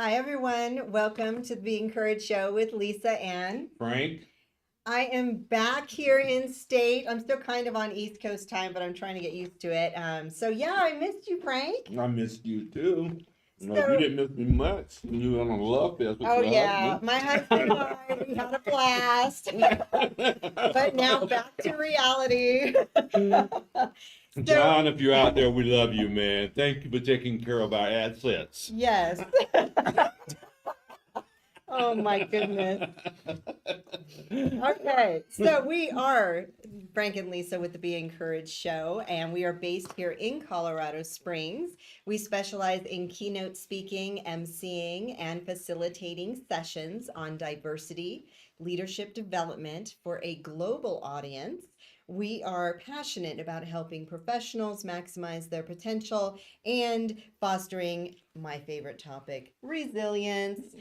Hi, everyone. Welcome to the Be Encouraged Show with Lisa and Frank. I am back here in state. I'm still kind of on East Coast time, but I'm trying to get used to it. I missed you, Frank. I missed you too. No, you So, didn't miss me much. You were on a love fest with oh your yeah, my husband and I, we had a blast. But now back to reality. So, John, if you're out there, we love you, man. Thank you for taking care of our assets. yes. Oh my goodness. Okay, so we are Frank and Lisa with the Be Encouraged Show, and we are based here in Colorado Springs. We specialize in keynote speaking, emceeing, and facilitating sessions on diversity, leadership development for a global audience. We are passionate about helping professionals maximize their potential and fostering my favorite topic, resilience.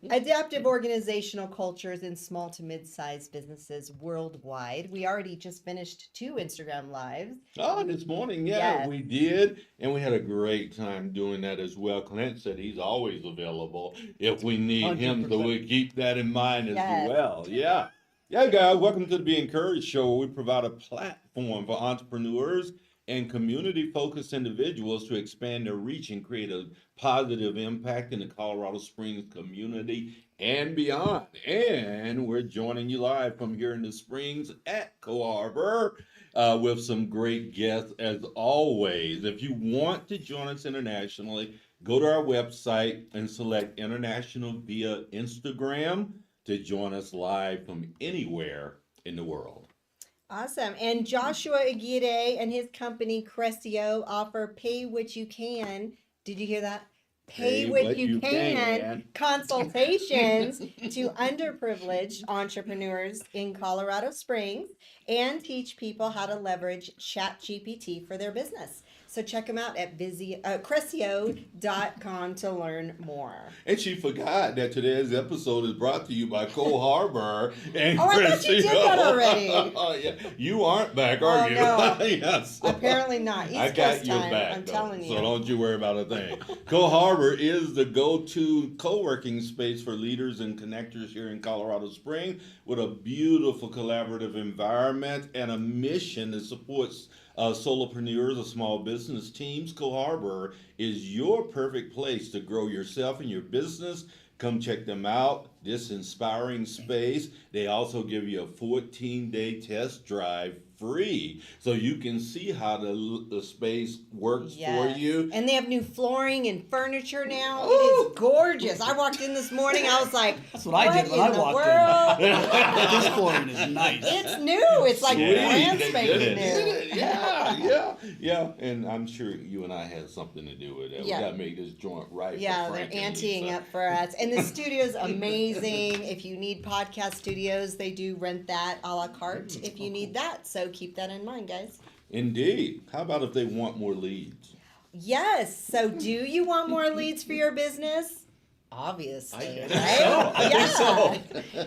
Adaptive organizational cultures in small to mid-sized businesses worldwide. We already just finished 2 Instagram lives. Oh, this morning, Yes. we did. And we had a great time doing that as well. Clint said he's always available if we need him. So we keep that in mind as Yes. well. Yeah. Yeah, guys, welcome to the Be Encouraged Show, where we provide a platform for entrepreneurs and community-focused individuals to expand their reach and create a positive impact in the Colorado Springs community and beyond. And we're joining you live from here in the Springs at Co-Harbor with some great guests as always. If you want to join us internationally, go to our website and select international via Instagram to join us live from anywhere in the world. Awesome. And Joshua Aguirre and his company Crescio offer pay what you can. Did you hear that? Pay what you can consultations to underprivileged entrepreneurs in Colorado Springs and teach people how to leverage ChatGPT for their business. So check them out at Crescio.com to learn more. And she forgot that today's episode is brought to you by Co-Harbor and Oh, I thought you did that already. Yeah. You aren't back, are you? No. Yes. Apparently not. East I got Coast your time, back, I'm though, telling you. so don't you worry about a thing. Co-Harbor is the go-to co-working space for leaders and connectors here in Colorado Springs, with a beautiful collaborative environment and a mission that supports solopreneurs or small business teams. Co-Harbor is your perfect place to grow yourself and your business. Come check them out. This inspiring space. They also give you a 14-day test drive free, so you can see how the space works for you. And they have new flooring and furniture now. Ooh. It is gorgeous. I walked in this morning. I was like, that's what I did when I walked in. This flooring is nice. It's new. It's like brand spanking new. Yeah. And I'm sure you and I had something to do with it. Yeah. We got to make this joint right. Yeah, for they're Frank and anteing Lisa. up for us. And the studio's amazing. If you need podcast studios, they do rent that a la carte if you need that. So keep that in mind, guys. Indeed. How about if they want more leads? Yes. So do you want more leads for your business? Obviously, right? I think so.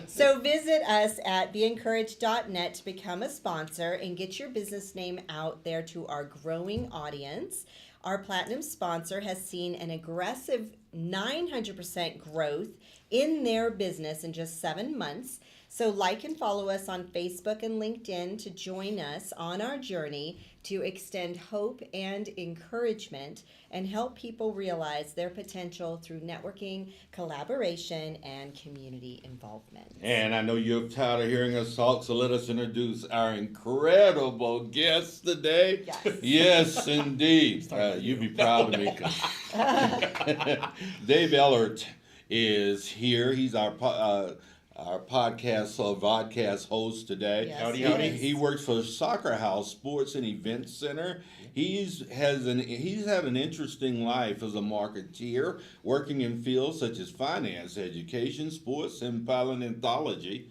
So visit us at beencouraged.net to become a sponsor and get your business name out there to our growing audience. Our platinum sponsor has seen an aggressive 900% growth in their business in just 7 months. So like and follow us on Facebook and LinkedIn to join us on our journey to extend hope and encouragement and help people realize their potential through networking, collaboration, and community involvement. And I know you're tired of hearing us talk, so let us introduce our incredible guest today. Yes, indeed. You'd be proud of me. Dave Ehlert is here. He's our podcast vodcast host today. Yes, Howdy. He works for SoccerHaus Sports and Event Center. He's had an interesting life as a marketeer, working in fields such as finance, education, sports, and paleontology.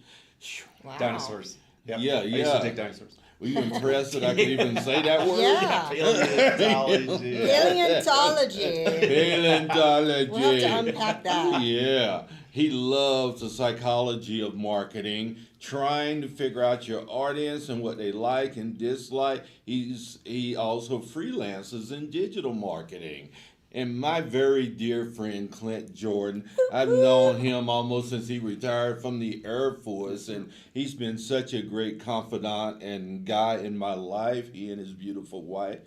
Wow. Dinosaurs. Yep. Yeah. I used to take dinosaurs. Were you impressed that I could even say that word? Yeah. Paleontology. Paleontology. Paleontology. We'll have to unpack that. Yeah. He loves the psychology of marketing, trying to figure out your audience and what they like and dislike. He also freelances in digital marketing. And my very dear friend Clint Jordan, I've known him almost since he retired from the Air Force, and he's been such a great confidant and guy in my life, he and his beautiful wife.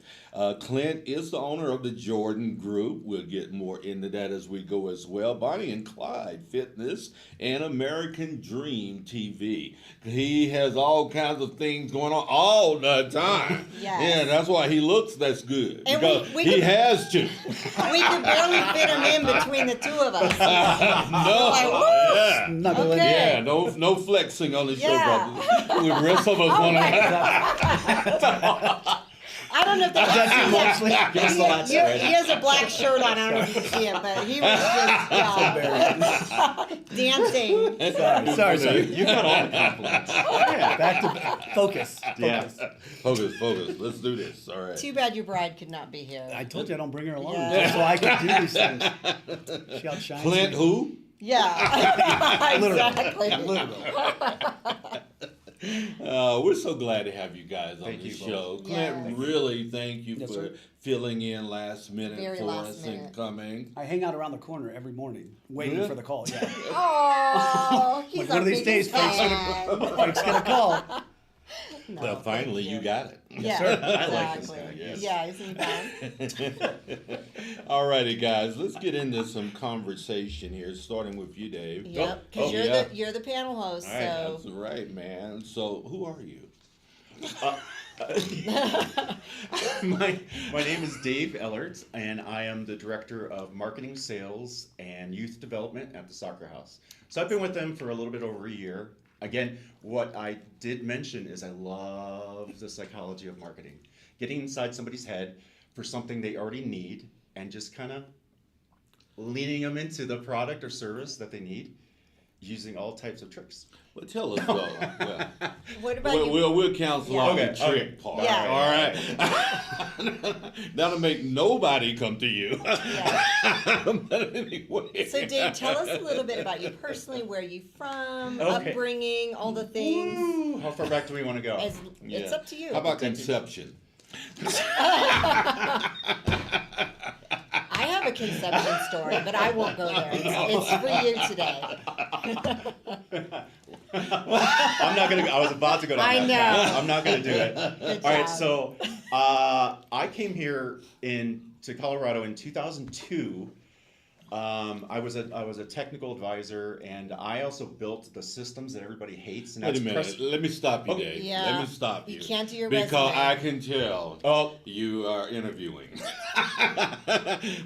Clint is the owner of the Jordan Group. We'll get more into that as we go as well. Bonnie and Clyde Fitness and American Dream TV. He has all kinds of things going on all the time. Yes. Yeah, that's why he looks that's good. And because we he could- has to. We could barely fit him in between the two of us. No. Like, woo! Yeah. Not gonna let Okay. Yeah, no flexing on the show, Yeah. brothers. The rest of us want to. I don't know if That's that's mostly. Give us the last he has a black shirt on. I don't know if you can see it, but he was just dancing. Sorry. You got all the compliments. Yeah, back to focus. Yeah. Focus. Let's do this. All right. Too bad your bride could not be here. I told you I don't bring her along Yeah. so I can do these things. She outshines Clint, me. who? Yeah, Literally. exactly. Literally. We're so glad to have you guys on Thank the you show. both. Clint, Yes. really thank you Yes, for sir. filling in last minute Very for last us minute. and coming. I hang out around the corner every morning waiting Really? for the call. Yeah. Oh, he's Like, our one of these biggest days, folks, fan. Frank's gonna call. No, Well, thank finally, you got it. Yeah, sir. I like this exactly. guy, yes. Yeah, isn't he fun? All righty, guys. Let's get into some conversation here, starting with you, Dave. Yep, because yeah. you're the panel host, All right, so That's right, man. So, who are you? My name is Dave Ehlert, and I am the Director of Marketing, Sales, and Youth Development at the SoccerHaus. So I've been with them for a little bit over a year. Again, what I did mention is I love the psychology of marketing. Getting inside somebody's head for something they already need and just kind of leaning them into the product or service that they need using all types of tricks. Well, tell us, though. what about you? We'll counsel Yeah. on the Okay, trick okay. part. Yeah. All right. That'll make nobody come to you. Yeah. But anyway. So, Dave, tell us a little bit about you personally, where you from, Okay. upbringing, all the things. Ooh, how far back do we want to go? It's Yeah. up to you. How about conception? I have a conception story, but I won't go there. It's for you today. I'm not gonna. I was about to go down I that know. path. I'm not gonna do it. Good All right. job. So I came here to Colorado in 2002. I was a technical advisor, and I also built the systems that everybody hates. And Wait a that's minute. Let me stop you, Okay. Dave. Yeah. Let me stop you. You can't do your because resume. I can tell Oh, you are interviewing.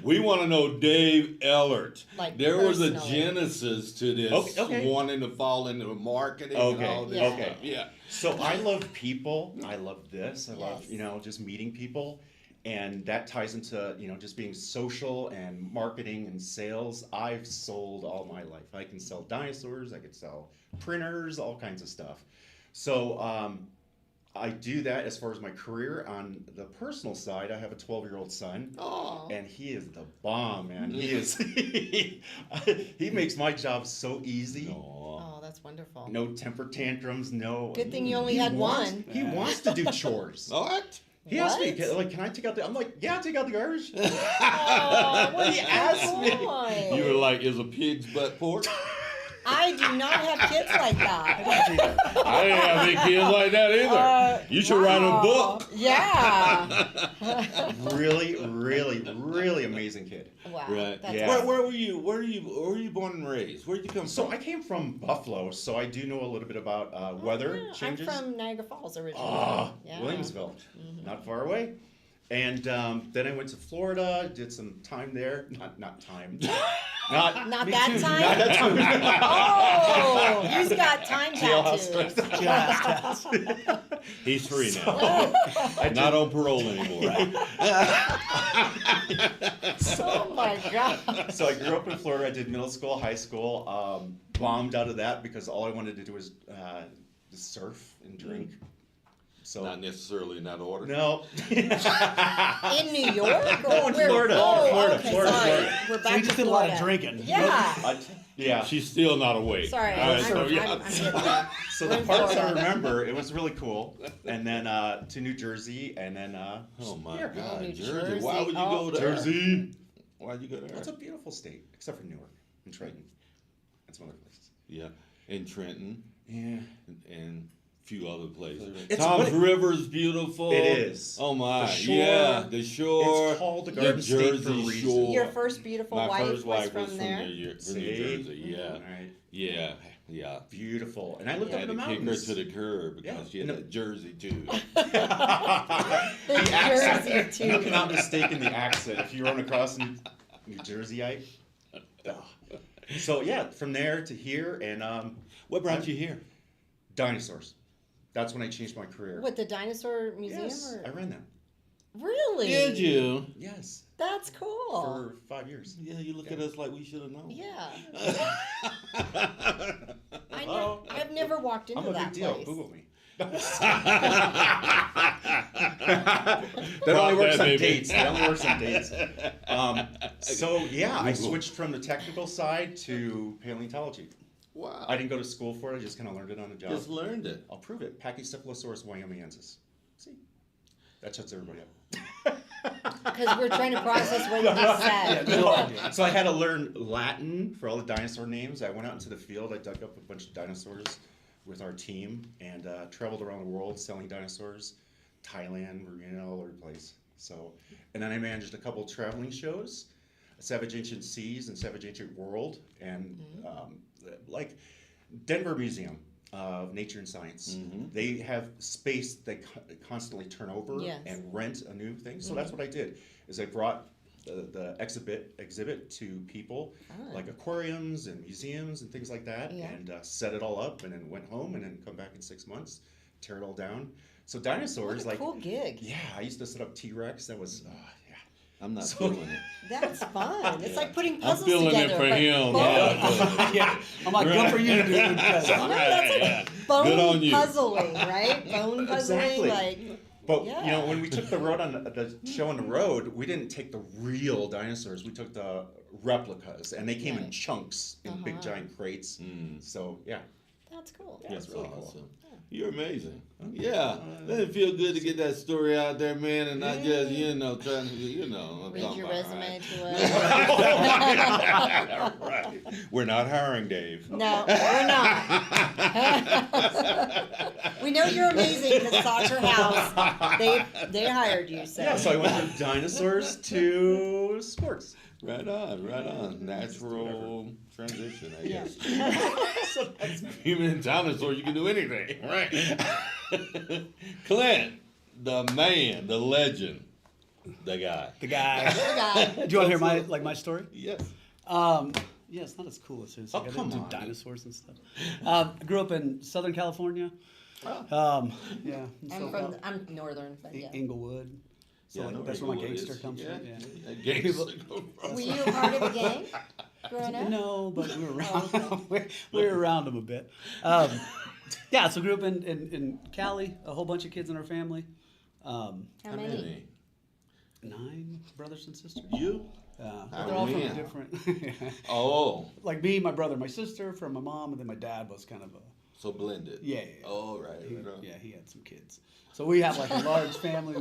We want to know Dave Ehlert. Like, there was a personally. genesis to this Okay. wanting to fall into marketing and Okay, all this Yeah. stuff. Yeah. so I love people. I love this. I love Yes. just meeting people. And that ties into, just being social and marketing and sales. I've sold all my life. I can sell dinosaurs, I could sell printers, all kinds of stuff. So I do that as far as my career. On the personal side, I have a 12-year-old son. Aw. And he is the bomb, man. He is, he makes my job so easy. Aw. Oh, that's wonderful. No temper tantrums, no. Good thing you only He had wants- one. He wants to do chores. What? He asked me, What? can I take out I'm like, yeah, take out the garbage. Oh, what He a asked me. boy. You were like, is a pig's butt pork? I do not have kids like that. I didn't have any kids like that either. You should write a wow. book. Yeah. Really, really, really amazing kid. Wow. Right. That's Yeah. awesome. Where were you? Where were you born and raised? Where did you come So from? I came from Buffalo, so I do know a little bit about weather Yeah, changes. I'm from Niagara Falls originally. Ah, Yeah. Williamsville, not far away. And then I went to Florida, did some time there. Not time. Not me that too, time? Not that time. Oh, he's got time Jailhouse tattoos. He's free now. Not on parole anymore. Oh my God. So I grew up in Florida. I did middle school, high school. Bombed out of that because all I wanted to do was surf and drink. So Not necessarily in that order. no. In New York or No, in where? Florida. Oh, Florida, okay, Florida, sorry. Florida. We're So back you to just did a lot of Florida. drinking. Yeah. Yeah. She's still not awake. Sorry, All right, I'm so, yeah. getting there. So We're the in parts I Florida. remember, it was really cool. And then to New Jersey, and then Oh my here. God, New Jersey. Jersey. Why would you Oh. go there? Jersey. Why'd you go there? It's a beautiful state, except for Newark and Trenton and some other places. Yeah, in Trenton Yeah. and a few other places. It's Tom's what- River's beautiful. It is. Oh my, The shore, yeah, the shore. It's called the Garden State for a Jersey reason. Shore. Your first beautiful My wife first wife was from there. New See? Jersey. Yeah, All right. yeah, yeah. Beautiful. And I lived I up had in the to kick her mountains. to the curb because Yeah. she had that Jersey too. The The accent. Jersey You too. cannot mistake in the accent if you run across New Jerseyite. So yeah, from there to here, and What brought you here? dinosaurs. That's when I changed my career. What, the dinosaur museum? Yes, Or? I ran that. Really? Did you? Yes, That's cool. for 5 years. Yeah, you look at us like we should have known. Yeah. Hello? I've never walked into I'm a that big deal. place. Google me. That only works that, on baby. dates. That only works on dates. So yeah, I Google. switched from the technical side to paleontology. Wow. I didn't go to school for it. I just kind of learned it on the job. just learned it. I'll prove it. Pachycephalosaurus wyomingensis. See, that shuts everybody up. Because we're trying to process what you just said. So I had to learn Latin for all the dinosaur names. I went out into the field. I dug up a bunch of dinosaurs with our team and traveled around the world selling dinosaurs. Thailand, Marina, all over the place. So, and then I managed a couple traveling shows, Savage Ancient Seas and Savage Ancient World, and like Denver Museum of Nature and Science. They have space they constantly turn over Yes. and rent a new thing. So that's what I did. Is I brought the exhibit to people like aquariums and museums and things like that, Yeah. and set it all up, and then went home and then come back in 6 months, tear it all down. So dinosaurs, What a cool gig. yeah, I used to set up T-Rex. That was yeah. I'm not So- feeling it. That's fun. It's like putting I'm puzzles feeling together. it for but him. bone- Yeah. Yeah. I'm like, good for you, dude. No, that's like bone Good on you. puzzling, right? Bone puzzling, Exactly. like But Yeah. you know, when we took the road on the show on the road, we didn't take the real dinosaurs. We took the replicas, and they came in Right. chunks in big giant crates. So yeah, that's cool. yeah, it's That's really cool. awesome. You're amazing. Yeah. Doesn't it feel good to get that story out there, man, and not just, trying to, I'm Read talking your about, resume right? to us. Right. We're not hiring Dave. No, we're not. We know you're amazing because SoccerHaus, they hired you. So Yeah, so I went from dinosaurs to sports. Right on, right on. Natural transition, I guess. So that's Even in dinosaur, you can do anything, right? Clint, the man, the legend, the guy. The guy. the guy. Do you want to hear my story? Yes. Yeah, it's not as cool as his. Oh, Like, I come didn't on. do dinosaurs and stuff. I grew up in Southern California. Yeah. so, I'm northern, but yeah. Inglewood. So Yeah, I like, know that's where my Inglewood gangster is. comes Yeah, from. Yeah. yeah, gangster. Were you a part of a gang growing up? No, but we were around. Oh, we were around them a bit. Yeah, so grew up in Cali. A whole bunch of kids in our family. How many? 9 brothers and sisters. You? But I they're all from win. different. Oh, Like me, my brother, my sister, from my mom, and then my dad was kind of a so blended. yeah. Oh, right. He, right on. yeah, he had some kids. So we have like a large family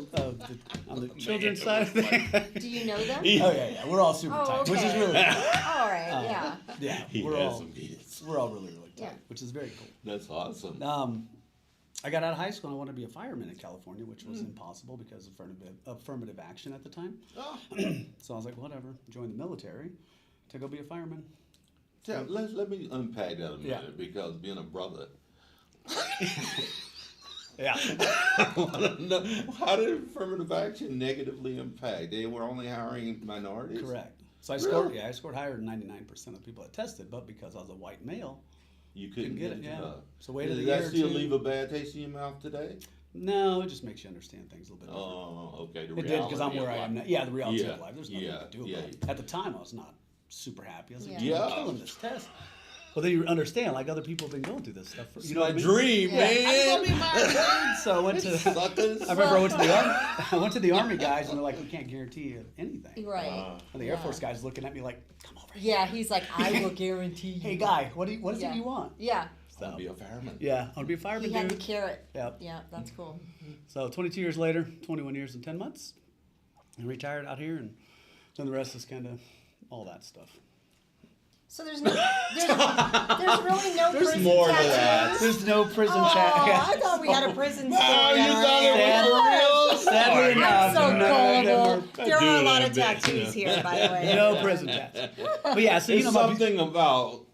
on the children's side of things. Do you know them? Oh yeah, we're all super Oh, tight, which is okay. really cool. All right, yeah. Yeah, He we're has all some kids. we're all really tight, Yeah. which is very cool. That's awesome. I got out of high school and I wanted to be a fireman in California, which was impossible because of affirmative action at the time. Oh. So I was like, whatever, join the military to go be a fireman. Let me unpack that a minute Yeah. because being a brother, Yeah. I want to know, how did affirmative action negatively impact? They were only hiring minorities? Correct. So I Really? scored higher than 99% of people that tested, but because I was a white male, You couldn't get it. the Yeah. job. So waited Does a that year or still two. leave a bad taste in your mouth today? No, it just makes you understand things a little bit different. Oh, okay. The It did because I'm reality where of I am now. life. Yeah, the reality Yeah, of life. There's nothing yeah, you can do yeah. about it. At the time, I was not super happy. I was like, Yeah. I'm killing this test. Well, then you understand, like other people have been going through this stuff. For, It's you know my what I mean? dream, Yeah. man. So I went to. Suckers. I remember I went to the army. I went to the army guys, and they're like, "We can't guarantee you anything." Right. And the Air Force guys looking at me like, "Come over here." Yeah, he's like, I will guarantee you. Hey, guy, what is Yeah. it you want? Yeah, So, Be a fireman. yeah, I want to be a he fireman, had the dude. carrot. Yep. Yeah, that's cool. So 22 years later, 21 years and 10 months, I retired out here and Then the rest is kind of all that stuff. So there's really no There's prison more to tattoos? that. There's no prison Oh, chat. I thought we had a prison story. Oh, you on our thought it hands. was for real? Sadly Oh, enough, I'm so none of them gullible. There are a do lot that of bit, tattoos yeah. here, by the way. No prison chats. But yeah, so you It's know, something about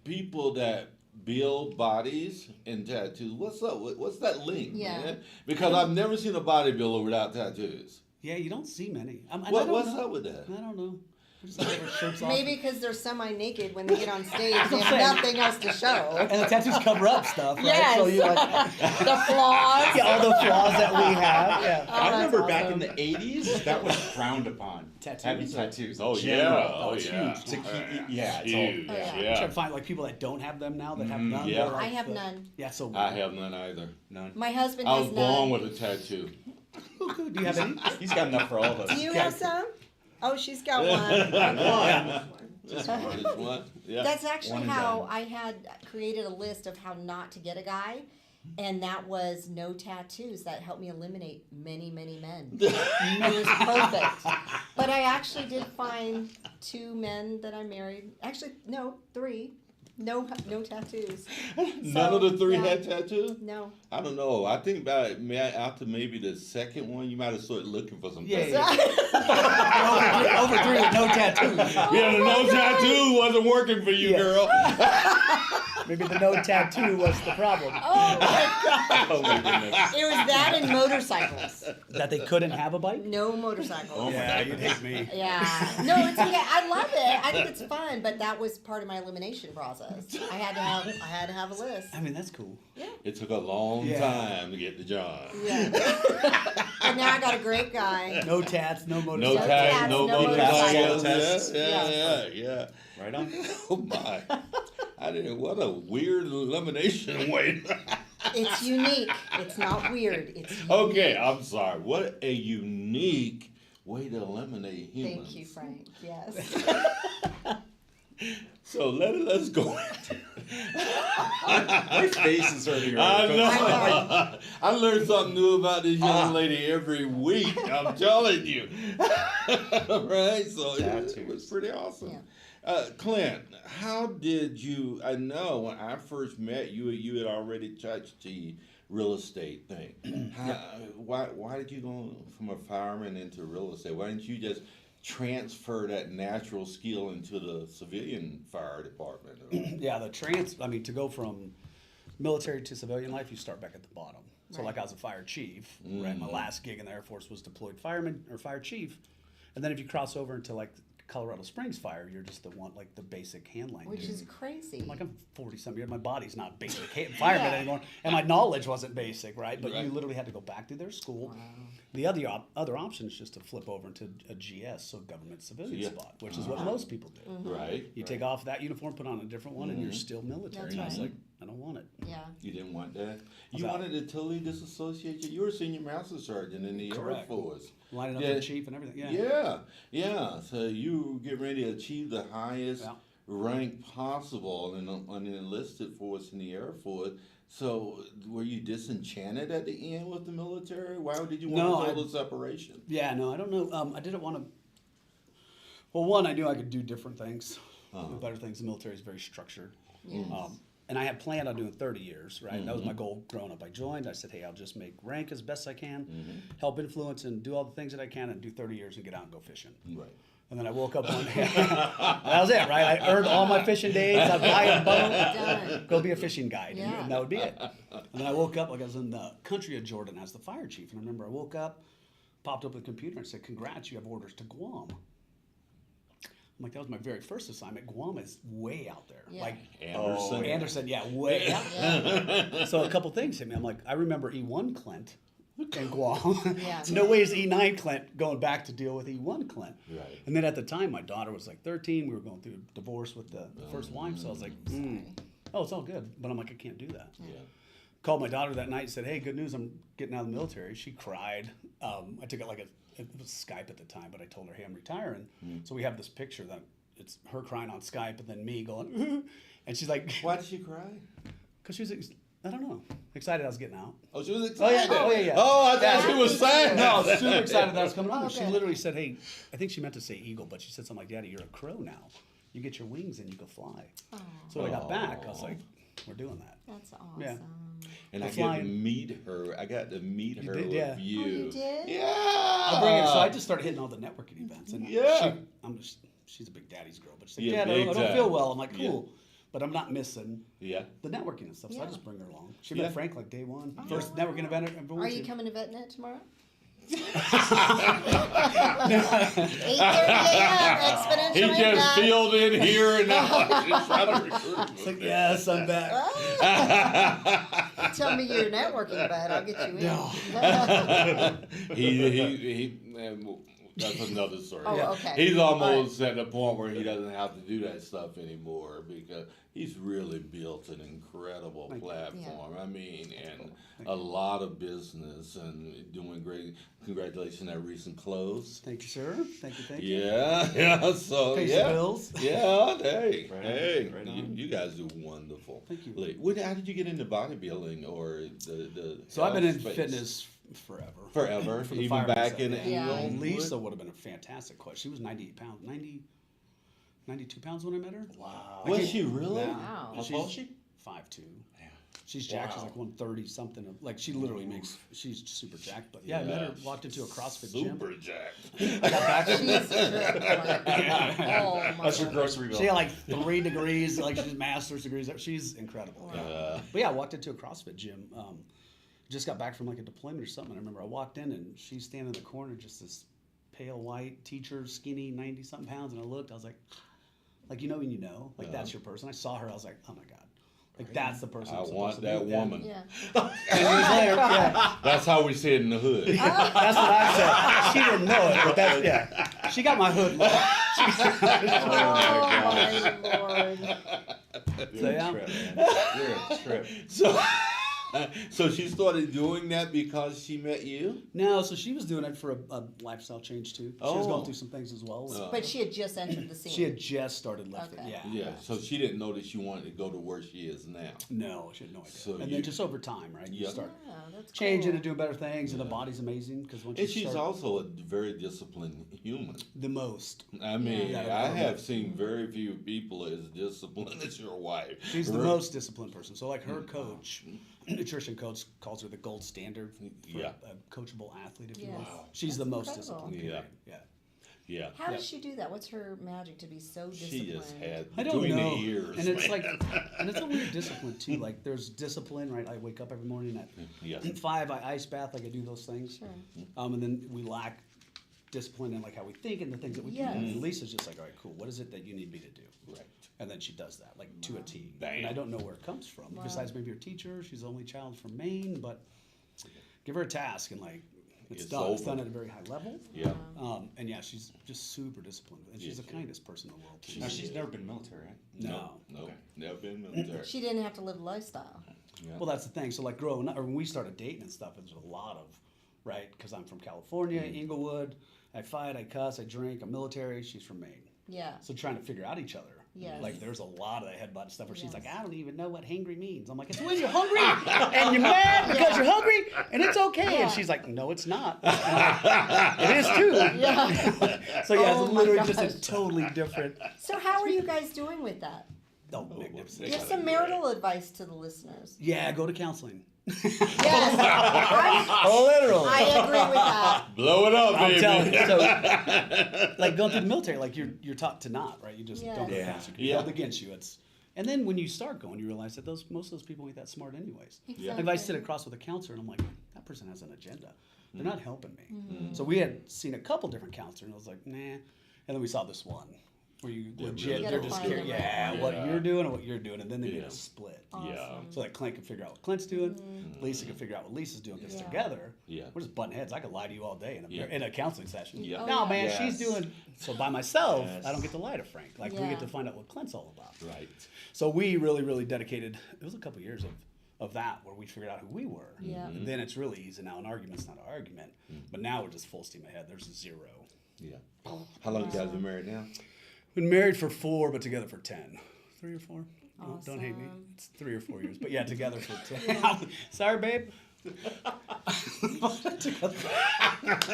people that build bodies and tattoos. What's up? What's that link, Yeah. man? Because I've never seen a bodybuilder without tattoos. yeah, you don't see many. What's up with that? I don't know. We just have our shirts off. Maybe because they're semi-naked when they get on stage. They saying. have nothing else to show. And the tattoos cover up stuff, right? Yes. So you like The flaws. yeah, all the flaws that we have. Yeah. Oh, I that's remember back awesome. in the 80s, that was frowned upon. Tattoos? Having tattoos. Oh, in yeah. general. Oh, it's yeah. huge. To keep, yeah, it's Huge. all, Oh, yeah. I'm trying to find like people that don't have them now that have none. yeah. They're, like, I have none. Yeah, so I have none either. none. My husband I has was none. born with a tattoo. do you have any? He's got enough for all of us. Do you have some? Oh, she's got one. Yeah. Just one. Yeah. That's actually One and how done. I had created a list of how not to get a guy, and that was no tattoos. That helped me eliminate many, many men. It was perfect. But I actually did find 2 men that I married. Actually, no, 3. No tattoos. None of the 3 yeah. had tattoos? No. I don't know. I think after maybe the second one, you might have started looking for some Yeah, tattoos. yeah. over 3 with no tattoos. Yeah, the no tattoo wasn't working for you, Yeah. girl. Maybe the no tattoo was the problem. Oh my God. Oh my goodness. It was that and motorcycles. That they couldn't have a bike? No motorcycles. Oh my Yeah, God. you'd hate me. Yeah. No, it's okay. I love it. I think it's fun, but that was part of my elimination process. I had to have a list. I mean, that's cool. It took a long Yeah. time to get the job. Yeah. But now I got a great guy. No tats, no No motorcycle. tag, tats, no no motorcycles. motorcycles. Yeah. Right on. Oh my! I didn't. What a weird elimination way. It's unique. It's not weird. It's unique. Okay, I'm sorry. What a unique way to eliminate humans. Thank you, Frank. Yes. So let's go. My face is hurting. I already. know. I learn something new about this young lady every week. I'm telling you. Right? So it was pretty awesome. Yeah. Clint, how did you? I know when I first met you, you had already touched the real estate thing. Why did you go from a fireman into real estate? Why didn't you just transfer that natural skill into the civilian fire department? Yeah, to go from military to civilian life, you start back at the bottom. So Right. like I was a fire chief, right? My last gig in the Air Force was deployed fireman or fire chief. And then if you cross over into like Colorado Springs fire, you're just the one, like the basic handline Which dude. is crazy. Like I'm 40-something years, my body's not basic fireman Yeah. anymore, and my knowledge wasn't basic, right? But Right. you literally had to go back to their school. The other option is just to flip over into a GS, so government civilian Yeah. spot, which is what most people do. Right. You take off that uniform, put on a different one, and you're still military. That's And I was right. like, I don't want it. Yeah. You didn't want that. You About- wanted to totally disassociate you. You were a senior master sergeant in the Air Correct. Force. Lining up Yeah. for chief and everything. Yeah. Yeah. So you get ready to achieve the highest Yeah. rank possible in an enlisted force in the Air Force. So were you disenchanted at the end with the military? Why did you No, want total separation? Yeah, no, I don't know. I didn't want to. Well, one, I knew I could do different things, better things. The military is very structured. Yes. And I had planned on doing 30 years, right? That was my goal growing up. I joined. I said, hey, I'll just make rank as best I can, help influence and do all the things that I can, and do 30 years and get out and go fishing. Right. And then I woke up one day. That was it, right? I earned all my fishing days. I'd buy a boat, Done. go be a fishing guide, Yeah. and that would be it. And then I woke up, like I was in the country of Jordan as the fire chief. And I remember I woke up, popped up the computer and said, congrats, you have orders to Guam. I'm like, that was my very first assignment. Guam is way out there. Yeah. Like, Anderson. Anderson, yeah, way out. Yeah. So a couple things hit me. I'm like, I remember E1 Clint in Guam. Yeah. No way is E9 Clint going back to deal with E1 Clint. Right. And then at the time, my daughter was like 13. We were going through a divorce with the first wife. So I was like, oh, it's all good. But I'm like, I can't do that. Yeah. Called my daughter that night and said, hey, good news, I'm getting out of the military. She cried. I took it like it was Skype at the time, but I told her, hey, I'm retiring. So we have this picture that it's her crying on Skype and then me going, and she's like, Why did she cry? because she was I don't know. Excited I was getting out. Oh, she was Oh, yeah. excited. Oh, yeah. Oh, I thought she was sad. No, I was super excited that I was coming on. Oh, She good. literally said, hey, I think she meant to say eagle, but she said something like, Daddy, you're a crow now. You get your wings and you go fly. Oh, So when I got back, I was like, we're doing that. that's awesome. Yeah. And The I got to flying. meet her. I got to meet her did, with yeah. you. Oh, you did? Yeah. I'll bring her. So I just started hitting all the networking events. And Yeah. she's a big daddy's girl, but she's like, Yeah, Dad, I big don't time. feel well. I'm like, Yeah. cool. But I'm not missing Yeah. the networking and stuff, so I Yeah. just bring her along. She Yeah. met Frank like day one. Oh, First wow. networking event I ever went Are you to. coming to VetNet tomorrow? 8:30 a.m. Exponential He just Impact. filled in here and now. Just trying to recruit It's me. like, yes, I'm back. Tell me your networking, bud. I'll get you in. No. That's another story. Oh, Yeah. okay. He's almost at the point where he doesn't have to do that stuff anymore because he's really built an incredible Thank you. platform. I mean, and a lot of business and doing great. Congratulations on that recent close. Thank you, sir. Thank you. Yeah, yeah. So Pay some yeah, bills. yeah. Hey, Right on, hey, right you, on. you guys do wonderful. Thank you. How did you get into bodybuilding or the? So I've been in health space? fitness forever. Forever, From the even fireman back side, in Yeah. England. Lisa would have been a fantastic coach. She was 98 pounds, 92 pounds when I met her. Wow. Was she really? Yeah. Wow. How tall is she? 5'2". Yeah. She's jacked. She's Wow. like 130 something. Like she literally makes. She's super jacked. But yeah, I met her. Walked into a CrossFit gym. Super jacked. She's tripping. Oh my That's your God. grocery bill. She got like 3 degrees. Like she's master's degrees. She's incredible. Uh, But yeah, I walked into a CrossFit gym. Just got back from like a deployment or something. I remember I walked in and she's standing in the corner, just this pale white teacher, skinny, 90 something pounds. And I looked, I was like, you know when you know, like that's your person. I saw her, I was like, oh my God. Like that's the person I I'm supposed want to that be. woman. Yeah. 10 years later, yeah, That's how we say it in the hood. that's what I said. She didn't know it, but that's, yeah. She got my hood low. Oh my Lord. You're So, a yeah. trip, man. You're a trip. So she started doing that because she met you? No, so she was doing it for a lifestyle change too. She was Oh. going through some things as well. But she had just entered the scene. She had just started lifting. Okay. Yeah. Yeah. So she didn't know that she wanted to go to where she is now. No, she had no idea. So and you- then just over time, right? You Yeah. start Yeah, that's changing cool. and doing better things, and the Yeah. body's amazing because once And you she's start also a very disciplined human. the most. I mean, Yeah. I have seen very few people as disciplined as your wife. She's the Her- most disciplined person. So like her coach, nutrition coach, calls her the gold standard for Yeah. a coachable athlete, if you will. Yes. She's the That's most incredible. disciplined. Yeah. period. Yeah. Yeah. How does Yeah. she do that? What's her magic to be so disciplined? She just had I don't between know. the ears. And it's man. like, and it's a weird discipline too. Like there's discipline, right? I wake up every morning at Yes. 5, I ice bath, like I do those things. Sure. And then we lack discipline in like how we think and the things that we Yes. do. And Lisa's just like, all right, cool. What is it that you need me to do? Right. And then she does that, like to a T. Bam. And I don't know where it comes from. Wow. Besides maybe her teacher, she's the only child from Maine, but give her a task and like it's It's done. It's over. done at a very high level. Yeah. And yeah, she's just super disciplined, and she's Yes, the she kindest person in the world. Too. Now, she's never been military, right? No. No. Okay. Never been military. She didn't have to live a lifestyle. Yeah. Well, that's the thing. So like growing up, or when we started dating and stuff, there's a lot of, right? Because I'm from California, Inglewood. I fight, I cuss, I drink. I'm military. She's from Maine. Yeah. So trying to figure out each other. Yes. Like there's a lot of that headbutt stuff where she's Yes. like, I don't even know what hangry means. I'm like, it's when you're hungry and you're mad because you're hungry and it's okay. Yeah. And she's like, no, it's not. And I'm like, it is too. Yeah. So yeah, Oh it's my literally just gosh. a totally different. So how are you guys doing with that? Oh, magnificent. Give some marital advice to the listeners. Yeah, go to counseling. Yes. Literally. I agree with that. Blow it up, I'm baby. telling you. So, like going through the military, like you're taught to not, right? You just Yes. don't go to Yeah. counseling. You're Yeah. held against you. And then when you start going, you realize that most of those people ain't that smart anyways. Exactly. Like if I sit across with a counselor and I'm like, that person has an agenda. They're not helping me. Mm-hmm. So we had seen a couple different counselors and I was like, nah. And then we saw this one where you legit, really they're gotta just find curious, the yeah, right what one. you're doing and what you're doing. And then they made Yeah. a split. Yeah. So like Clint can figure out what Clint's doing, Lisa can figure out what Lisa's doing, because Yeah. together, Yeah. we're just butting heads. I could lie to you all day Yeah. in a counseling session. Yeah. Oh, No, yeah. man, Yes. she's doing, so by myself, Yes. I don't get to lie to Frank. Like, we Yeah. get to find out what Clint's all about. Right. So we really, really dedicated, it was a couple years of that where we figured out who we were. Yeah. And then it's really easy now. An argument's not an argument, but now we're just full steam ahead. There's zero. Yeah. How long you guys been married now? Been married for 4, but together for 10. 3 or 4? Don't hate me. Awesome. It's 3 or 4 years, but yeah, together for 10. Sorry, babe.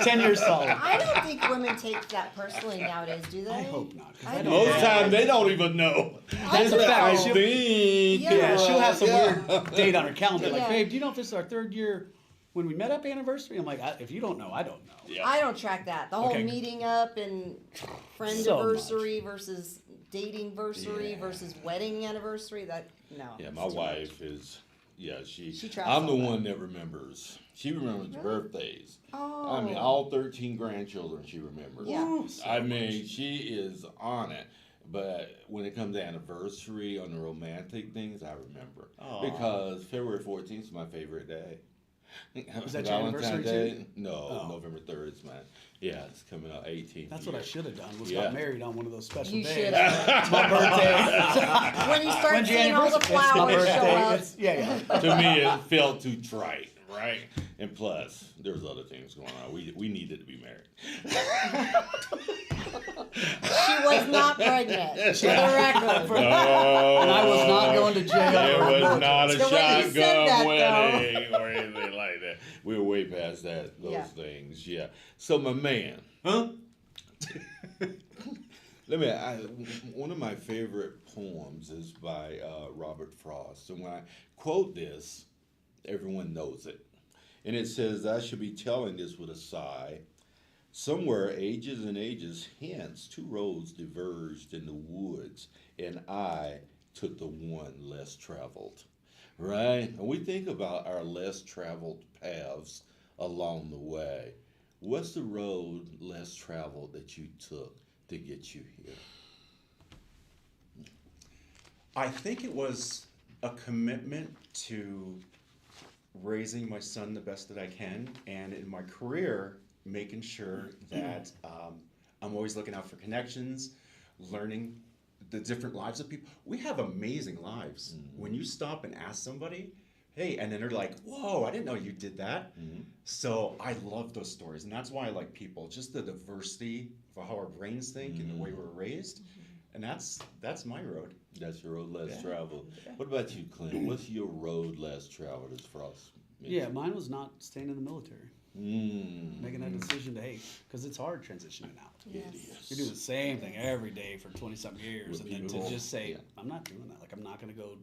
10 years solid. I don't think women take that personally nowadays, do they? I hope not. 'Cause I I don't don't. Most times they don't even know. That's a fact. I She'll- think. Yeah, she'll have some yeah. weird date on her calendar. Like, Yeah. babe, do you know if this is our 3rd year when we met up anniversary? I'm like, if you don't know, I don't know. Yeah. I don't track that. The whole Okay. meeting up and friend So anniversary versus dating anniversary Yeah. versus wedding anniversary. That no. Yeah, it's my too wife is. Yeah, She tracks I'm the all that. one that remembers. She remembers Really? birthdays. Oh. I mean, all 13 grandchildren she remembers. Yeah. Ooh, so I mean, much. she is on it. But when it comes to anniversary on the romantic things, I remember. Aw. Because February 14th is my favorite day. Was that your anniversary too? No, Oh. November 3rd is mine. Yeah, it's coming out 18th. That's what I should have done. Was Yeah. got married on one of those special You days. should have. It's my birthday. When you start When's your seeing all the anniversary? It's my flowers show birthday. up. It's- yeah. To me, it felt too trite, right? And plus, there's other things going on. We needed to be married. She was not pregnant. For the record. No, And I was not going to jail. It was not a It's the way you said shotgun that, wedding or anything like that. We were way past those Yeah. things. Yeah. So my man, Huh? one of my favorite poems is by Robert Frost, and when I quote this, everyone knows it, and it says, "I should be telling this with a sigh. Somewhere, ages and ages hence, 2 roads diverged in the woods, and I took the one less traveled." Right? And we think about our less traveled paths along the way. What's the road less traveled that you took to get you here? I think it was a commitment to raising my son the best that I can, and in my career, making sure that I'm always looking out for connections, learning the different lives of people. We have amazing lives. When you stop and ask somebody, hey, and then they're like, whoa, I didn't know you did that. So I love those stories, and that's why I like people, just the diversity of how our brains think and the way we're raised. And that's my road. That's your road less Yeah. traveled. What about you, Clint? What's your road less traveled as Frost? Yeah, mine was not staying in the military. Mm. Making that decision to hate, because it's hard transitioning out. Yes. You do the same thing every day for 20-something years, With and then people. to just say, Yeah. I'm not doing that. Like, I'm not going to go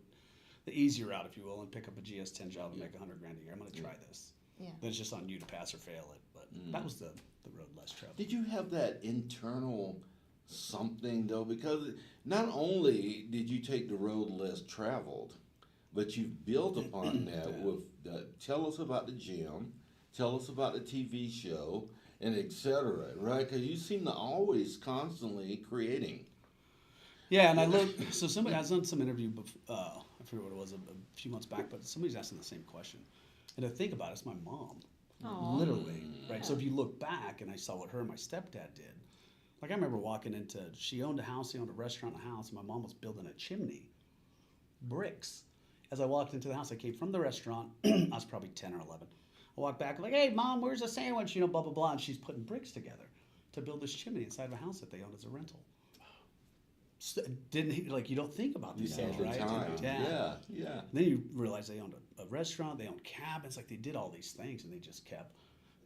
the easy route, if you will, and pick up a GS-10 job and make $100 grand a year. I'm going to try this. Yeah. Then it's just on you to pass or fail it. But that was the road less traveled. Did you have that internal something, though? Because not only did you take the road less traveled, but you built upon that with, tell us about the gym, tell us about the TV show, and etc. Right? Because you seem to always constantly creating. Yeah, and I look. So somebody has done some interview. I forget what it was a few months back, but somebody's asking the same question. And to think about it, it's my mom, Aw. literally, right? So if you look back, and I saw what her and my stepdad did. Like I remember walking into. She owned a house. He owned a restaurant, and a house. And my mom was building a chimney, bricks. As I walked into the house, I came from the restaurant. I was probably 10 or 11. I walked back like, "Hey, Mom, where's the sandwich?" You know, blah blah blah. And she's putting bricks together to build this chimney inside of a house that they owned as a rental. Didn't like you don't think about these things, At the right? time. Yeah. Yeah. Then you realize they owned a restaurant, they owned cabins, like they did all these things, and they just kept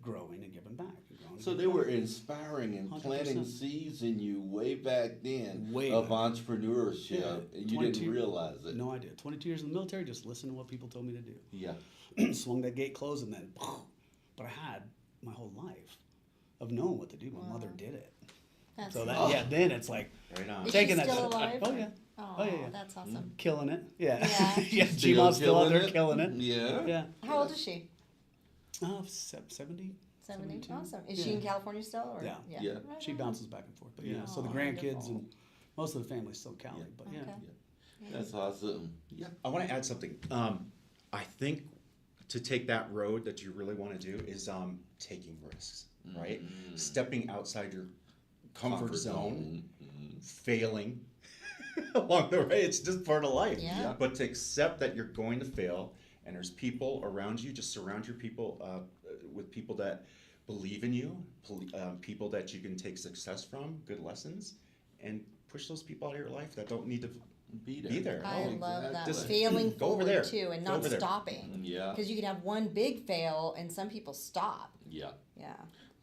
growing and giving back. And growing and So giving they were back. inspiring and planting 100%. seeds in you way back then Way of back. entrepreneurship, Yeah, and you 22 didn't realize it. No idea. 22 years in the military, just listened to what people told me to do. Yeah. Swung that gate closed, and then, but I had my whole life of knowing what to do. My mother did it. That's So cool. that, then it's like Right on. Is taking she that. still alive? Oh yeah, Oh, Oh, yeah. that's awesome. killing it. Yeah, Yeah. yeah. G-Mom's still out there killing it. Yeah. Yeah. How old is she? Oh, 70. 70. 72. Awesome. Is she Yeah. in California still? Or? Yeah. Yeah. Right She on. bounces back and forth. But yeah, so the Aw, grandkids wonderful. and most of the family's still Cali. Yeah. But yeah. Okay. That's awesome. Yeah. I want to add something. I think to take that road that you really want to do is taking risks, right? Stepping outside your comfort zone, failing along the way. It's just part of life. Yeah. But to accept that you're going to fail, and there's people around you, just surround your people with people that believe in you, people that you can take success from, good lessons, and push those people out of your life that don't need to Be there. Be there. I Oh, love that. Just Failing go over forward there. too and Go not over there. stopping. Yeah. Because you can have one big fail and some people stop. Yeah. Yeah.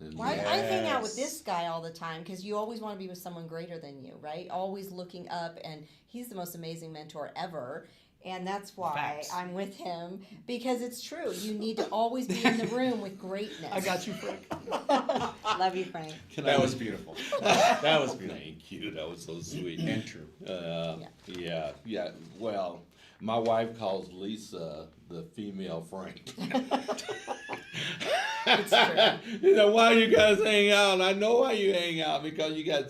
And Well, I hang out with Yes. this guy all the time because you always want to be with someone greater than you, right? Always looking up, and he's the most amazing mentor ever. And that's why Facts. I'm with him, because it's true. You need to always be in the room with greatness. I got you, Frank. Love you, Frank. That was beautiful. That was beautiful. Thank you. That was so sweet. And true. Yeah. Well, my wife calls Lisa the female Frank. It's true. You know, why you guys hang out? I know why you hang out, because you got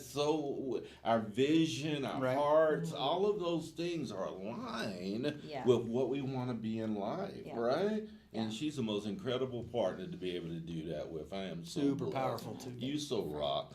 our vision, our Right. hearts, all of those things are aligned Yeah. with what we want to be in life, Yeah. right? And Yeah. she's the most incredible partner to be able to do that with. I am so Super blessed. powerful, too. You so rock.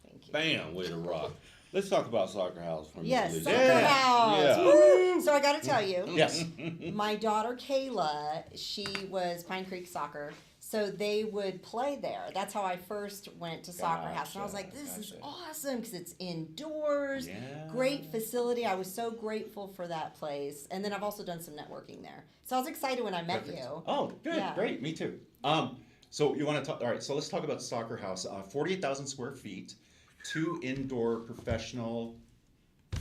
Thank you. Bam, way to rock. Let's talk about SoccerHaus for a minute. Yes, Lisa. Soccer Yeah. House. Yeah. Woo! So I got to tell you, Yes. my daughter Kayla, she was Pine Creek Soccer, so they would play there. That's how I first went to Soccer House, and I was like, "This is Gotcha. awesome because it's indoors, Yeah. great facility." I was so grateful for that place, and then I've also done some networking there. So I was excited when I met Perfect. you. Oh, good, Yeah. great, me too. So you want to talk? All right, so let's talk about SoccerHaus. 48,000 square feet, 2 indoor professional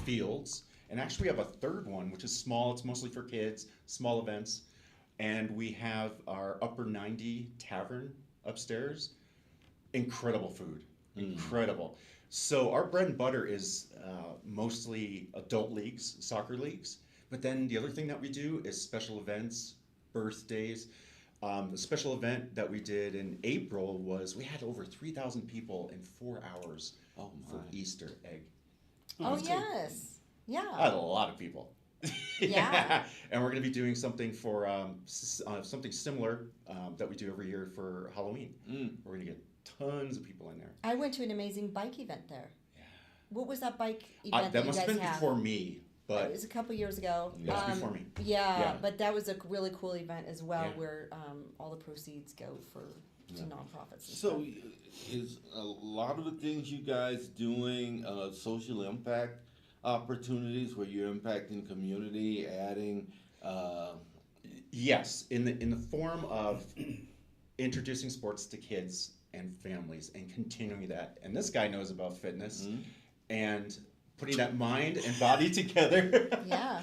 fields, and actually we have a third one, which is small. It's mostly for kids, small events, and we have our Upper 90 Tavern upstairs. Incredible food, incredible. So our bread and butter is mostly adult leagues, soccer leagues. But then the other thing that we do is special events, birthdays. The special event that we did in April was we had over 3,000 people in 4 hours Oh, for my. Easter egg. Oh that's cool. yes, I yeah. had a lot of people. Yeah. And we're going to be doing something for something similar that we do every year for Halloween. We're going to get tons of people in there. I went to an amazing bike event there. What was that bike event That you must guys have been have? before me, It but was a couple years ago. Yeah. That was before me. Yeah, Yeah. but that was a really cool event as well, Yeah. where all the proceeds go to nonprofits. And So, stuff. is a lot of the things you guys doing social impact opportunities where you're impacting community, adding? yes, in the form of introducing sports to kids and families and continuing that. And this guy knows about fitness and putting that mind and body together. Yeah.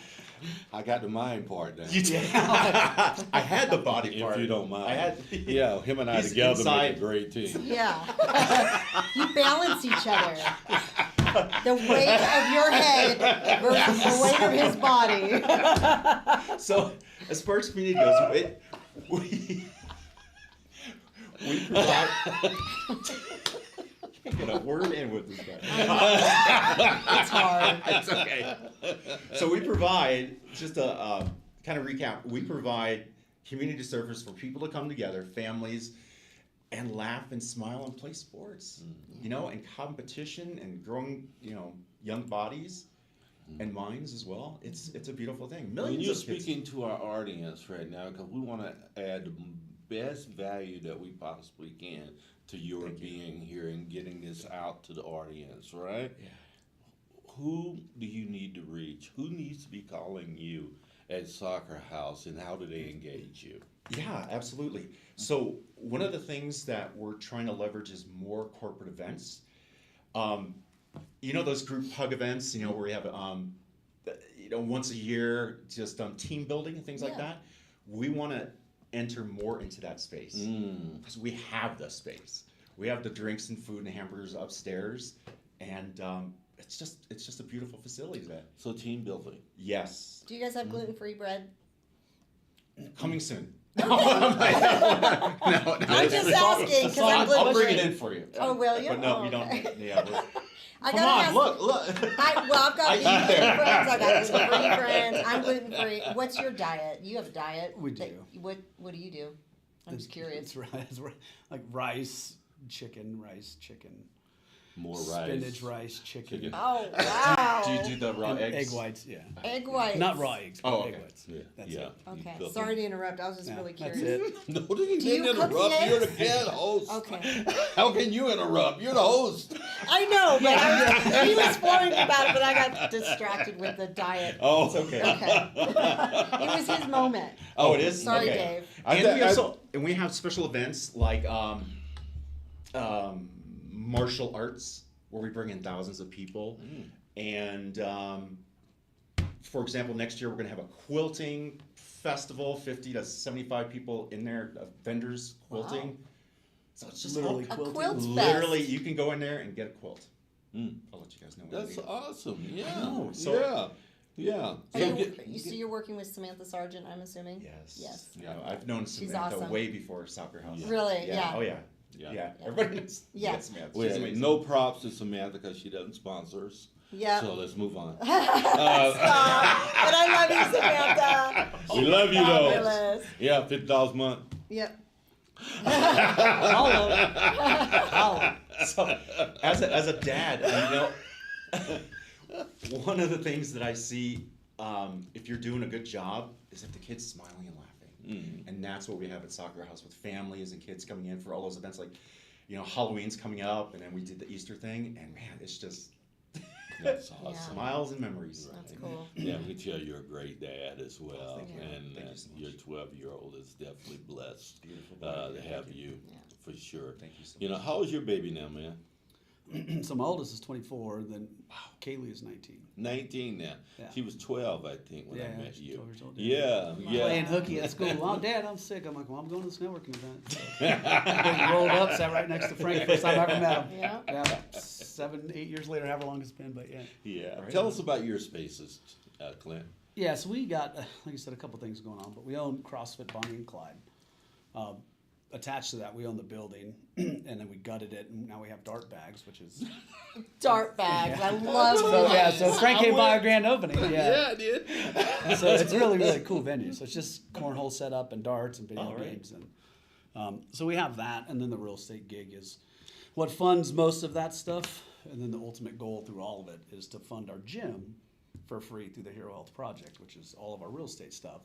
I got the mind part down. You did. I had the body part. If you don't mind. I had. Yeah, him and I He's together inside. make a great team. Yeah. You balance each other. The weight of your head versus the weight of his body. So, as far as community goes, we provide. Can't get a word in with this guy. It's hard. It's okay. So we provide, just a kind of recap, we provide community service for people to come together, families, and laugh and smile and play sports, you know, and competition and growing, you know, young bodies and minds as well. It's a beautiful thing. When Millions you're of kids. speaking to our audience right now, because we want to add the best value that we possibly can to your Thank you. being here and getting this out to the audience, right? Yeah. Who do you need to reach? Who needs to be calling you at SoccerHaus, and how do they engage you? Yeah, absolutely. So one of the things that we're trying to leverage is more corporate events. You know, those group hug events, you know, where we have, you know, once a year, just team building and things like Yeah. that. We want to enter more into that space because we have the space. We have the drinks and food and hamburgers upstairs, and it's just a beautiful facility there. So team building. Yes, Do you guys have gluten-free bread? coming soon. I'm just asking because I'm I'll bring gluten-free. it in for you. Oh, will you? But no, Oh, we don't. okay. Yeah, I come gotta on, ask. look. I've got I eat gluten-free there. friends. I got gluten-free friends. I'm gluten-free. What's your diet? You have a diet. We that- do. What do you do? I'm just curious. It's like rice, chicken, More rice. spinach, rice, chicken. Oh, wow. Do you do the raw and eggs? egg whites, yeah. Egg whites. Not raw eggs, but Oh, egg okay. whites. Yeah. That's yeah. it. You Okay, cook sorry them. to interrupt. I was just Yeah, really that's curious. it. No, Do you you didn't cook the interrupt. You're the eggs? guest host. Okay. How can you interrupt? You're the host. I know, but he was flooring about it, but I got distracted with the diet. Oh, It's okay. Okay. It was his moment. Oh, it is? Sorry, Okay. Dave. And we have special events like martial arts where we bring in thousands of people. And for example, next year we're going to have a quilting festival, 50 to 75 people in there, vendors quilting. Wow. So it's just Literally A quilting. quilt literally fest. you can go in there and get a quilt. Mm. I'll let you guys know what I That's mean. awesome. Yeah. know, so- Yeah. Are So you're working with Samantha Sargent, I'm assuming? Yes. Yes. Yeah, I've known She's Samantha awesome. way before SoccerHaus. Really? Yeah. Yeah. Oh yeah. Yeah. Yeah. Everybody knows. Yeah. Samantha. Wait, She's amazing. no props to Samantha because she doesn't sponsor us. Yeah. So let's move on. But I love you, Samantha. We love you though. Fabulous. Yeah, $50 a month. Yep. Follow. Follow. So, as a dad, one of the things that I see, if you're doing a good job, is if the kid's smiling and laughing. And that's what we have at SoccerHaus with families and kids coming in for all those events. Like, Halloween's coming up, and then we did the Easter thing, and man, it's just That's Yeah. awesome. smiles and memories. That's cool. Yeah, we can tell you're a great dad as well, Thank you. and Thank you so much. your 12-year-old is definitely blessed Beautiful. to have you Yeah. for sure. Thank you so much. How old is your baby now, man? So my oldest is 24, then Kaylee is 19. 19 now. Yeah. She was 12, I think, when I Yeah, met she's you. 12 years old, Yeah, Playing yeah. hooky at school. Well, Dad, I'm sick. I'm like, well, I'm going to this networking event. So, getting rolled up, sat right next to Frank. First time I ever met him. Yeah. Yeah, 7, 8 years later, however long it's been, but yeah. Yeah. Right. Tell us about your spaces, Clint. Yeah, so we got, like I said, a couple things going on, but we own CrossFit Bonnie and Clyde. Attached to that, we own the building, and then we gutted it, and now we have dart bags, which is Dart bags. I love so those. yeah. So Frank came by our grand opening. Yeah, I did. so it's a really really cool venue. So it's just cornhole set up and darts and video All right. games, and so we have that, and then the real estate gig is what funds most of that stuff, and then the ultimate goal through all of it is to fund our gym for free through the Hero Health Project, which is all of our real estate stuff.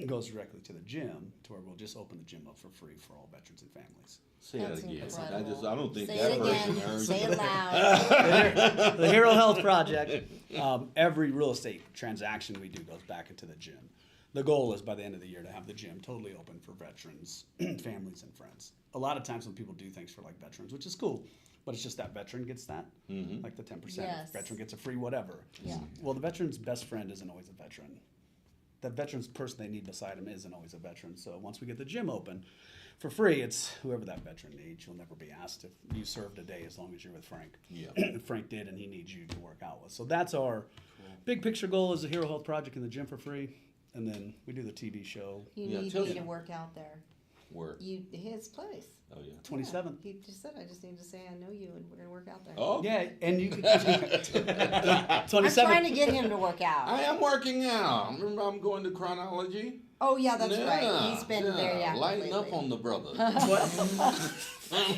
Goes directly to the gym, to where we'll just open the gym up for free for all veterans and families. Say That's that again. incredible. I don't think Say that it person again. heard Say you. it loud. The Hero Health Project, every real estate transaction we do goes back into the gym. The goal is by the end of the year to have the gym totally open for veterans, families, and friends. A lot of times when people do things for like veterans, which is cool, but it's just that veteran gets that, like the 10%. Yes. Veteran gets a free whatever. Yeah. Well, the veteran's best friend isn't always a veteran. The veteran's person they need beside him isn't always a veteran. So once we get the gym open for free, it's whoever that veteran needs. You'll never be asked if you served a day as long as you're with Frank. Yeah. If Frank did, and he needs you to work out with. So that's our big picture goal is the Hero Health Project in the gym for free. And then we do the TV show. You Yeah, need tell me me. to work out there. Where? His place. Oh, yeah. 27th. He just said, I just need to say I know you and we're going to work out there. Oh, Yeah, and you can. I'm 27th. trying to get him to work out. I am working out. Remember, I'm going to chronology. Oh, yeah, that's right. He's been very active Lighten up lately. on the brother.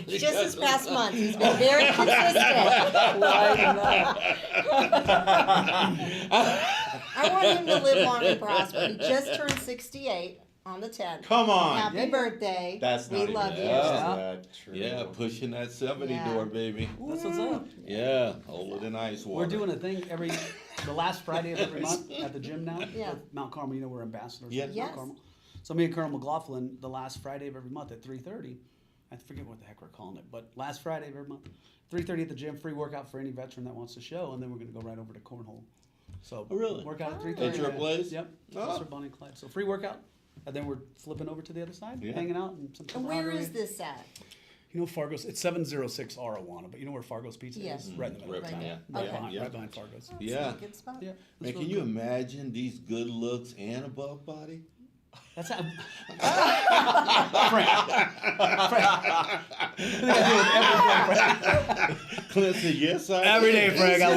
Just this past month, he's been very consistent. I want him to live long and prosper. He just turned 68 on the 10th. Come on. Happy Yeah. birthday. That's not We love even you. that true. Yeah, pushing that 70 Yeah. door, baby. That's what's up. Yeah, older than ice water. We're doing a thing the last Friday of every month at the gym now. Yeah. With Mount Carmel, we're ambassadors Yeah. of Yes. Mount Carmel. So me and Colonel McLaughlin, the last Friday of every month at 3:30, I forget what the heck we're calling it, but last Friday of every month, 3:30 at the gym, free workout for any veteran that wants to show, and then we're going to go right over to Cornhole. So Oh, really? workout at Oh. 3:30. At your place? Yep. Oh. That's for Bonnie and Clyde. So free workout, and then we're flipping over to the other side, Yeah. hanging out, and some And where camaraderie. is this at? You know Fargo's? It's 706 Arawana, but you know where Fargo's Pizza Yes. is? Right in the middle Right of town. there. Right, Okay. behind, Yeah. right behind Fargo's. That's Yeah. a good spot. Yeah. Man, that's can really you cool. imagine these good looks and above body? That's how. Frank. Frank. Clint said, yes, I Every day, can. Frank, I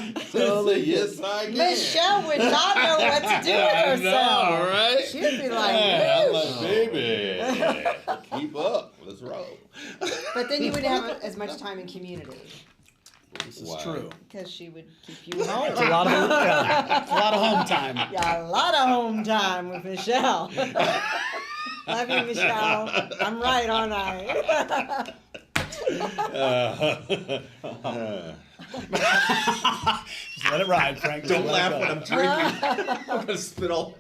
live. Clint said, yes, I can. Michelle would not know what to do with I herself. know, right? She'd be like, Yeah, I'm "Whoosh." like, baby, keep up. Let's roll. But then you wouldn't have as much time in community This is Wow. true. because she would keep you home. It's a lot of home time. Yeah, a lot of home time with Michelle. Love you, Michelle. I'm right, aren't I? Just let it ride, Frank. Just Don't let it laugh go. when I'm drinking. I'm gonna spit all.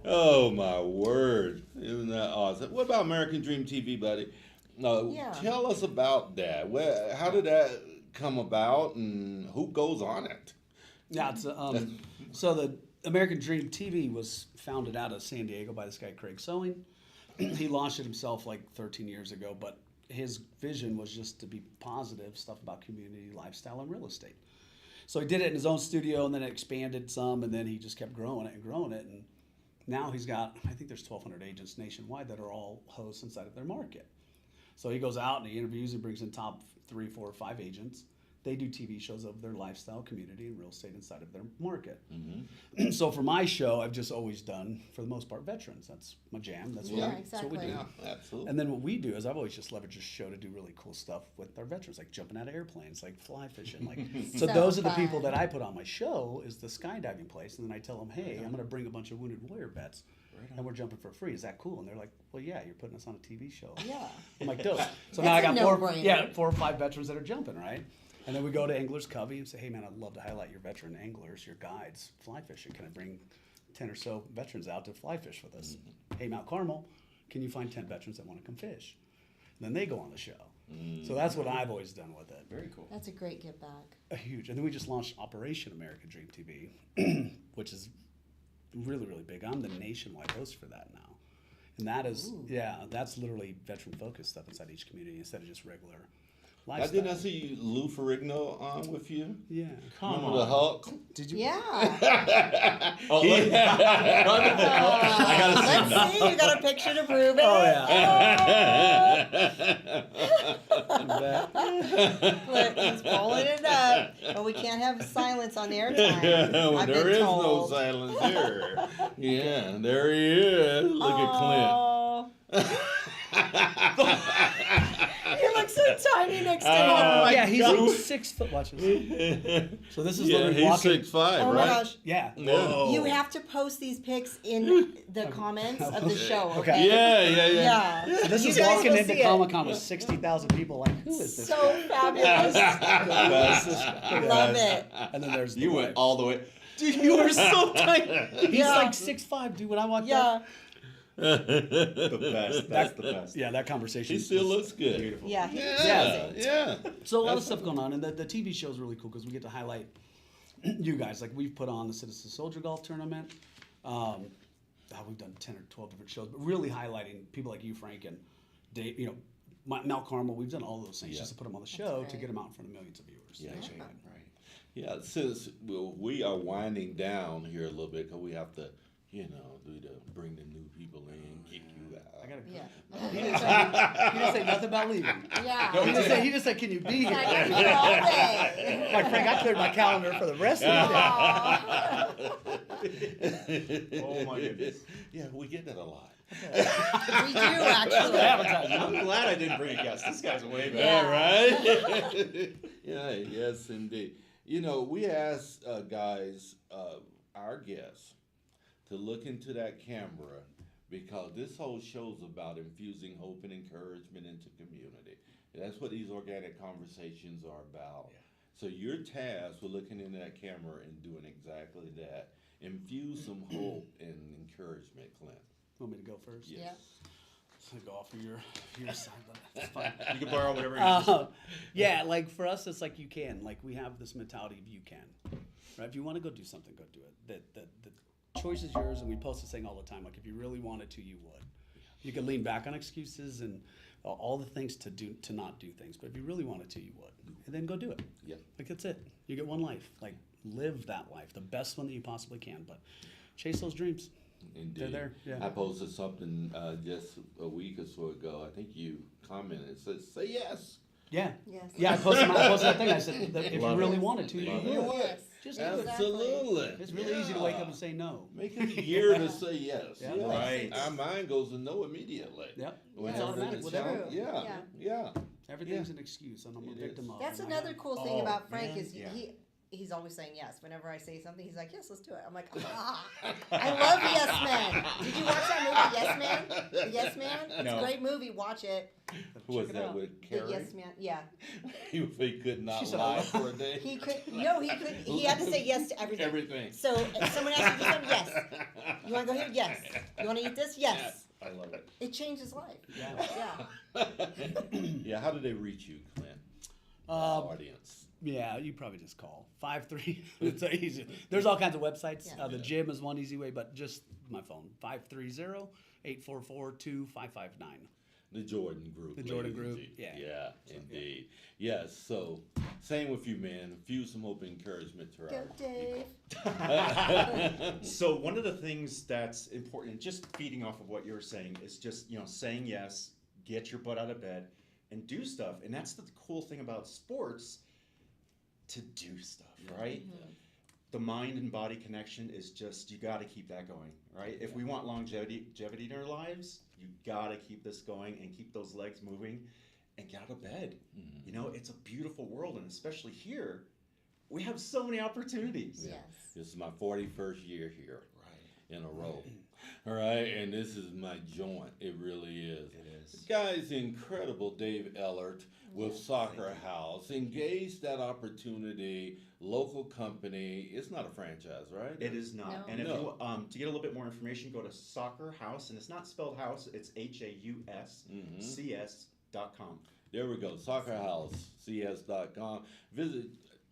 Oh my word! Isn't that awesome? What about American Dream TV, buddy? Yeah. Tell us about that. How did that come about, and who goes on it? Yeah, it's so the American Dream TV was founded out of San Diego by this guy Craig Sewing. He launched it himself like 13 years ago, but his vision was just to be positive stuff about community, lifestyle, and real estate. So he did it in his own studio, and then it expanded some, and then he just kept growing it, and now he's got, I think there's 1,200 agents nationwide that are all hosts inside of their market. So he goes out and he interviews and brings in top 3, 4, 5 agents. They do TV shows of their lifestyle, community, and real estate inside of their market. Mm-hmm. So for my show, I've just always done, for the most part, veterans. That's my jam. That's what, Yeah, that's what we exactly. do. Yeah, absolutely. And then what we do is I've always just leveraged this show to do really cool stuff with our veterans, like jumping out of airplanes, like fly fishing. Like so, So those are the people fun. that I put on my show is the skydiving place, and then I tell them, hey, I'm going to bring a bunch of wounded warrior vets, and we're jumping for free. Is that cool? And they're like, well, yeah, you're putting us on a TV show. Yeah. I'm like, dope. So That's now I a got no-brainer. 4 or 5 veterans that are jumping, right? And then we go to Anglers Covey and say, hey, man, I'd love to highlight your veteran anglers, your guides, fly fishing. Can I bring 10 or so veterans out to fly fish with us? Hey, Mount Carmel, can you find 10 veterans that want to come fish? And then they go on the show. So that's what I've always done with it. Very cool. That's a great give back. A huge. And then we just launched Operation American Dream TV, which is really, really big. I'm the nationwide host for that now. And that is, that's literally veteran focused stuff inside each community instead of just regular I lifestyle. didn't see Lou Ferrigno on with you. Yeah. Remember the Hulk? Did you? Yeah. Oh, look. I gotta see Let's that. see. You got a picture to prove it. Oh, yeah. Look, he's pulling it up. But we can't have silence on airtime. Well, I've there been is told. no silence here. Yeah, there he is. Look Aw. You look so tiny next to him. Yeah, he's like 6 foot. Watch this. So this at is Clint. Yeah, literally he's walking. 6'5", Oh right? my gosh. Yeah. Yeah. You have to post these pics in the comments of the show, okay? Yeah. Yeah. This You is guys walking will into see it. Comic Con with 60,000 people. Like, who is this? So guy? fabulous. Love it. And then there's You the went wife. all the way. Dude, you were so tiny. He's Yeah. like 6'5", dude. When I walked Yeah. up, The best. That's the best. yeah, that conversation. He still was- looks good. Beautiful. Yeah. Yeah. So a lot of stuff going on, and the TV show is really cool because we get to highlight you guys. Like we've put on the Citizen Soldier Golf Tournament. We've done 10 or 12 different shows, but really highlighting people like you, Frank, and Dave. You know, Mount Carmel. We've done all those things just to put them on the show to great. get them out in front of millions of viewers. Yeah. nationwide. Right. Yeah, since we are winding down here a little bit, because we have to, bring the new people in, kick you out. I gotta. Yeah. He didn't say nothing about leaving. Yeah. He just said, "Can you be I here?" got here all day. Like Frank, I cleared my calendar for the rest of the day. Oh my goodness. Yeah, we get that a lot. We do actually. I'm glad I didn't bring a guest. This guy's way better. Yeah. Right? Yeah, yes, indeed. We ask guys, our guests, to look into that camera because this whole show's about infusing hope and encouragement into community. That's what these organic conversations are about. Yeah. So you're tasked with looking into that camera and doing exactly that. Infuse some hope and encouragement, Clint. Want me to go first? Yes. Yeah. So go off of your side, but that's fine. You can borrow whatever you need. Yeah, like for us, it's like you can. Like we have this mentality of you can. Right? If you want to go do something, go do it. The choice is yours, and we post this thing all the time. Like if you really wanted to, you would. You could lean back on excuses and all the things to not do things. But if you really wanted to, you would. And then go do it. Yeah. Like that's it. You get one life. Like live that life, the best one that you possibly can. But chase those dreams. Indeed. there. Yeah. I posted something just a week or so ago. I think you commented. It says, "Say yes." Yeah. Yes. Yeah, I posted that thing. I said, that if Love you really it. wanted to, you Love could do it. Yes. Just do it. Absolutely. It's really easy to wake up and say no. Make it a year to say yes. Yeah. Yeah. Right. Our mind goes to no immediately. Yep. Whenever It's automatic it's with everything. challenged. Yeah. Yeah. Yeah. Everything's an excuse, and I'm a It victim is. of. That's and another cool thing Oh, about Frank man, is yeah. he's always saying yes. Whenever I say something, he's like, yes, let's do it. I'm like, ah. I love Yes Man. Did you watch that movie, Yes Man? The Yes Man? It's No. a great movie. Watch it. Who was it that out. with The Carrie? Yes Man. Yeah. He could not She said, lie "I for a day. He could. No, he could. He had to say yes to everything. Everything. So if someone asked you to do something, yes. You want to go here? Yes. You want to eat this? Yes. I love it. It changed his life. Yeah. Yeah. Yeah. How did they reach you, Clint? Audience. Yeah, you probably just call 53. It's easy. There's all kinds of websites. Yeah. The gym is one easy way, but just my phone 530-844-2559. The Jordan Group. The Jordan ladies and Group, gents. yeah. Yeah, indeed. Yes. So, same with you, man. Infuse some hope and encouragement to Go, our Dave. So one of the things that's important, just feeding off of what you were saying, is just, saying yes, get your butt out of bed, and do stuff. And that's the cool thing about sports, to do stuff, right? The mind and body connection is just, you got to keep that going, right? If we want longevity in our lives, you got to keep this going and keep those legs moving and get out of bed. It's a beautiful world, and especially here, we have so many opportunities. Yes. This is my 41st year here Right. in a row. All right, and this is my joint. It really is. It is. This guy's incredible, Dave Ehlert with SoccerHaus. Engaged that opportunity, local company. It's not a franchise, right? It is not. No. And if No. you to get a little bit more information, go to SoccerHaus, and it's not spelled house, it's HAUSCS.com. There we go. SoccerHausCS.com. Visit.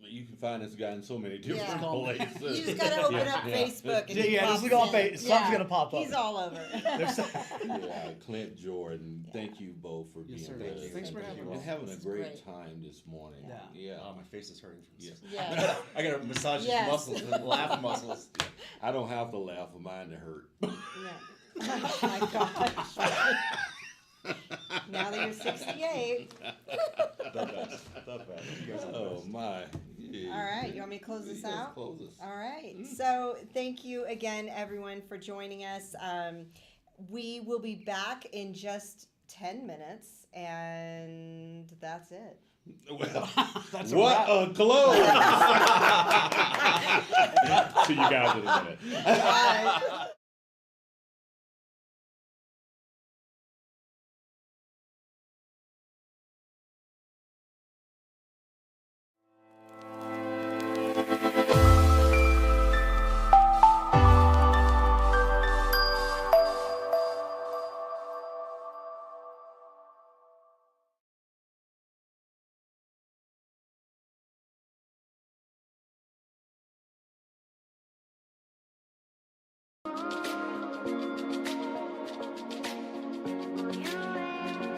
You can find this guy in so many different Yeah. places. You just gotta open up Facebook and he Yeah, just pops look on in. Facebook. Something's gonna pop up. He's all over. Yeah, Clint Jordan. Thank you both for being Yes, sir. with us. Thanks for having and us. having a This is great great. time this morning. Yeah. Yeah. Oh, my face is hurting from Yeah. Yeah. I gotta massage Yes. these muscles and laugh muscles. I don't have to laugh for mine to hurt. Yeah. Oh my gosh. Now that you're 68. The best. The best. You guys are the Oh best. my. Yeah. All right, you want me to close this You guys out? Close this. All right. So thank you again, everyone, for joining us. We will be back in just 10 minutes, and that's it. Well, That's a what wrap. a close! See you guys in a minute. Bye.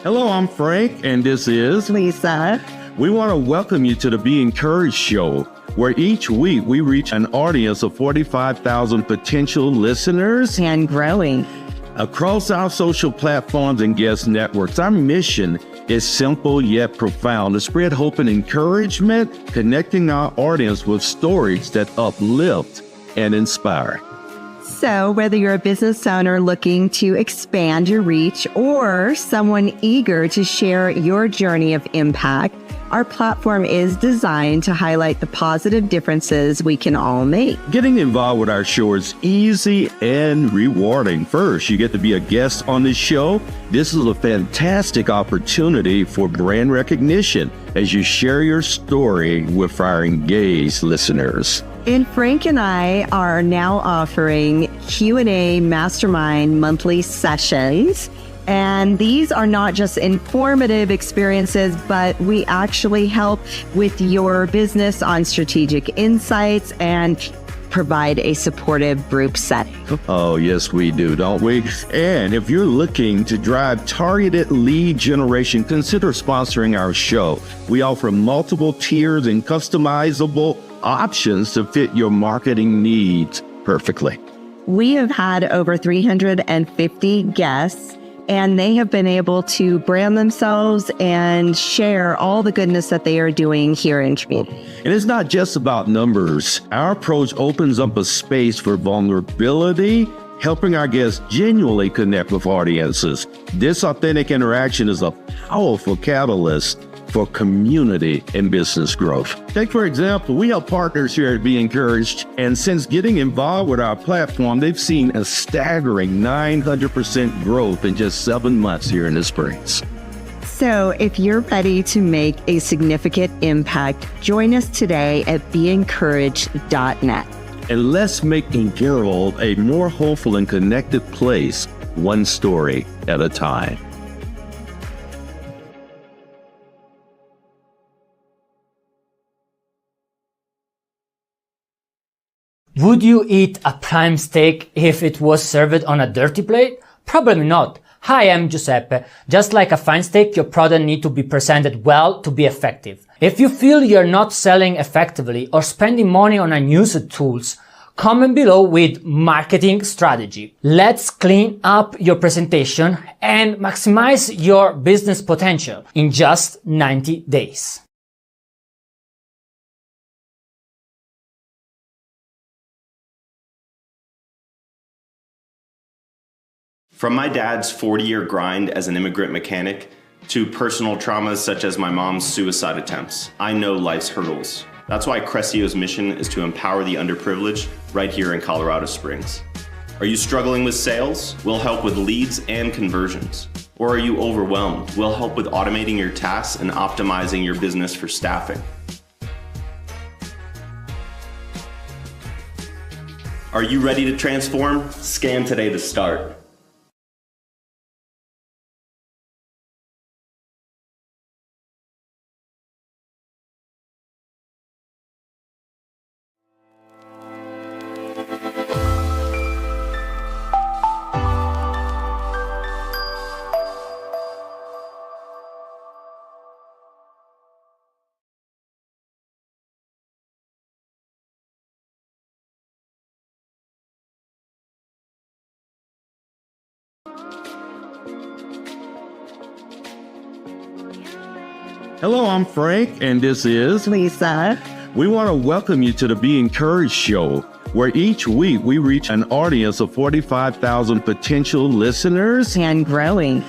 Hello, I'm Frank, and this is Lisa. We want to welcome you to the Be Encouraged Show, where each week we reach an audience of 45,000 potential listeners And growing. across our social platforms and guest networks. Our mission is simple yet profound: to spread hope and encouragement, connecting our audience with stories that uplift and inspire. So, whether you're a business owner looking to expand your reach or someone eager to share your journey of impact, our platform is designed to highlight the positive differences we can all make. Getting involved with our show is easy and rewarding. First, you get to be a guest on the show. This is a fantastic opportunity for brand recognition as you share your story with our engaged listeners. And Frank and I are now offering Q&A mastermind monthly sessions. And these are not just informative experiences, but we actually help with your business on strategic insights and provide a supportive group setting. Oh, yes, we do, don't we? And if you're looking to drive targeted lead generation, consider sponsoring our show. We offer multiple tiers and customizable options to fit your marketing needs perfectly. We have had over 350 guests, and they have been able to brand themselves and share all the goodness that they are doing here in community. And it's not just about numbers. Our approach opens up a space for vulnerability, helping our guests genuinely connect with audiences. This authentic interaction is a powerful catalyst for community and business growth. Take, for example, we have partners here at Be Encouraged, and since getting involved with our platform, they've seen a staggering 900% growth in just 7 months here in the Springs. So if you're ready to make a significant impact, join us today at beencouraged.net. And let's make Gerald a more hopeful and connected place, one story at a time. Would you eat a prime steak if it was served on a dirty plate? Probably not. Hi, I'm Giuseppe. Just like a fine steak, your product needs to be presented well to be effective. If you feel you're not selling effectively or spending money on unused tools, comment below with marketing strategy. Let's clean up your presentation and maximize your business potential in just 90 days. From my dad's 40-year grind as an immigrant mechanic to personal traumas such as my mom's suicide attempts, I know life's hurdles. That's why Crescio's mission is to empower the underprivileged right here in Colorado Springs. Are you struggling with sales? We'll help with leads and conversions. Or are you overwhelmed? We'll help with automating your tasks and optimizing your business for staffing. Are you ready to transform? Scan today to start. Hello, I'm Frank, and this is Lisa. We want to welcome you to the Be Encouraged show, where each week we reach an audience of 45,000 potential listeners And growing.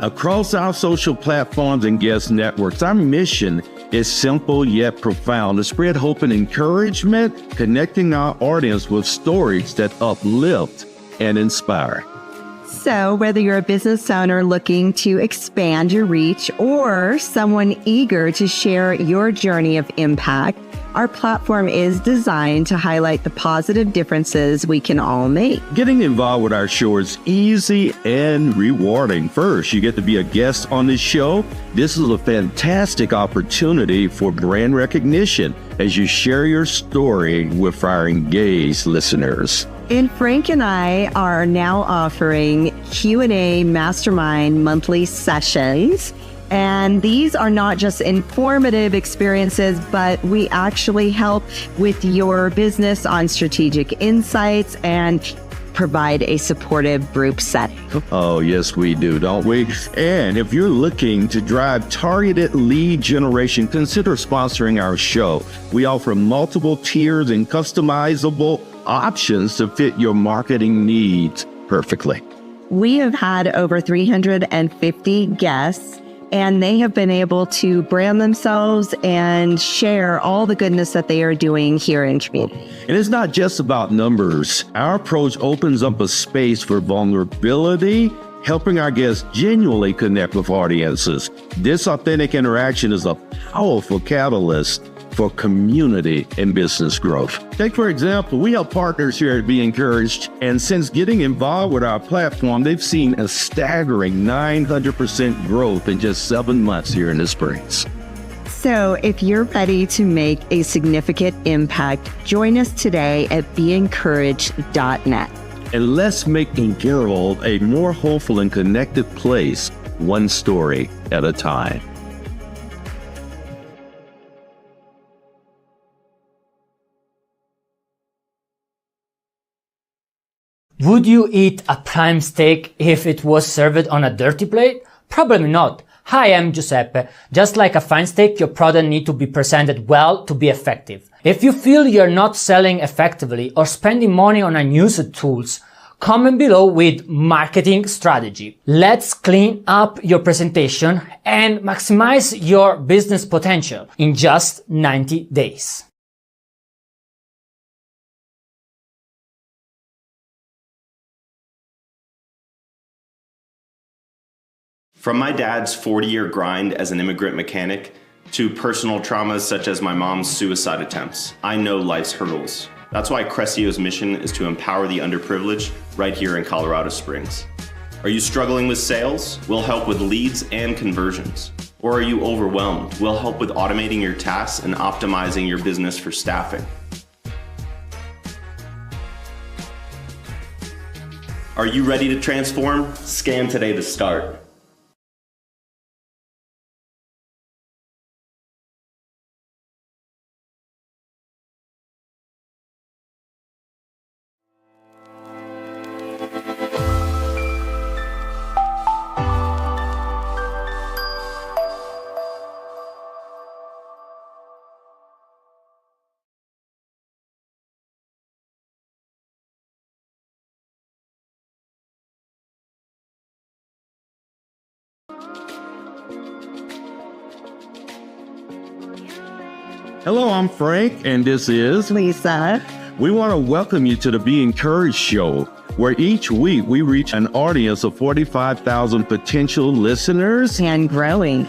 across our social platforms and guest networks. Our mission is simple yet profound: to spread hope and encouragement, connecting our audience with stories that uplift and inspire. So whether you're a business owner looking to expand your reach or someone eager to share your journey of impact, our platform is designed to highlight the positive differences we can all make. Getting involved with our show is easy and rewarding. First, you get to be a guest on this show. This is a fantastic opportunity for brand recognition as you share your story with our engaged listeners. And Frank and I are now offering Q&A Mastermind monthly sessions. And these are not just informative experiences, but we actually help with your business on strategic insights and provide a supportive group setting. Oh, yes, we do, don't we? And if you're looking to drive targeted lead generation, consider sponsoring our show. We offer multiple tiers and customizable options to fit your marketing needs perfectly. We have had over 350 guests, and they have been able to brand themselves and share all the goodness that they are doing here in community. And it's not just about numbers. Our approach opens up a space for vulnerability, helping our guests genuinely connect with audiences. This authentic interaction is a powerful catalyst for community and business growth. Take, for example, we have partners here at Be Encouraged, and since getting involved with our platform, they've seen a staggering 900% growth in just 7 months here in the Springs. So if you're ready to make a significant impact, join us today at beencouraged.net. And let's make Gerald a more hopeful and connected place, one story at a time. Would you eat a prime steak if it was served on a dirty plate? Probably not. Hi, I'm Giuseppe. Just like a fine steak, your product needs to be presented well to be effective. If you feel you're not selling effectively or spending money on unused tools, comment below with marketing strategy. Let's clean up your presentation and maximize your business potential in just 90 days. From my dad's 40-year grind as an immigrant mechanic to personal traumas such as my mom's suicide attempts, I know life's hurdles. That's why Crescio's mission is to empower the underprivileged right here in Colorado Springs. Are you struggling with sales? We'll help with leads and conversions. Or are you overwhelmed? We'll help with automating your tasks and optimizing your business for staffing. Are you ready to transform? Scan today to start. Hello, I'm Frank, and this is Lisa. We want to welcome you to the Be Encouraged Show, where each week we reach an audience of 45,000 potential listeners And growing.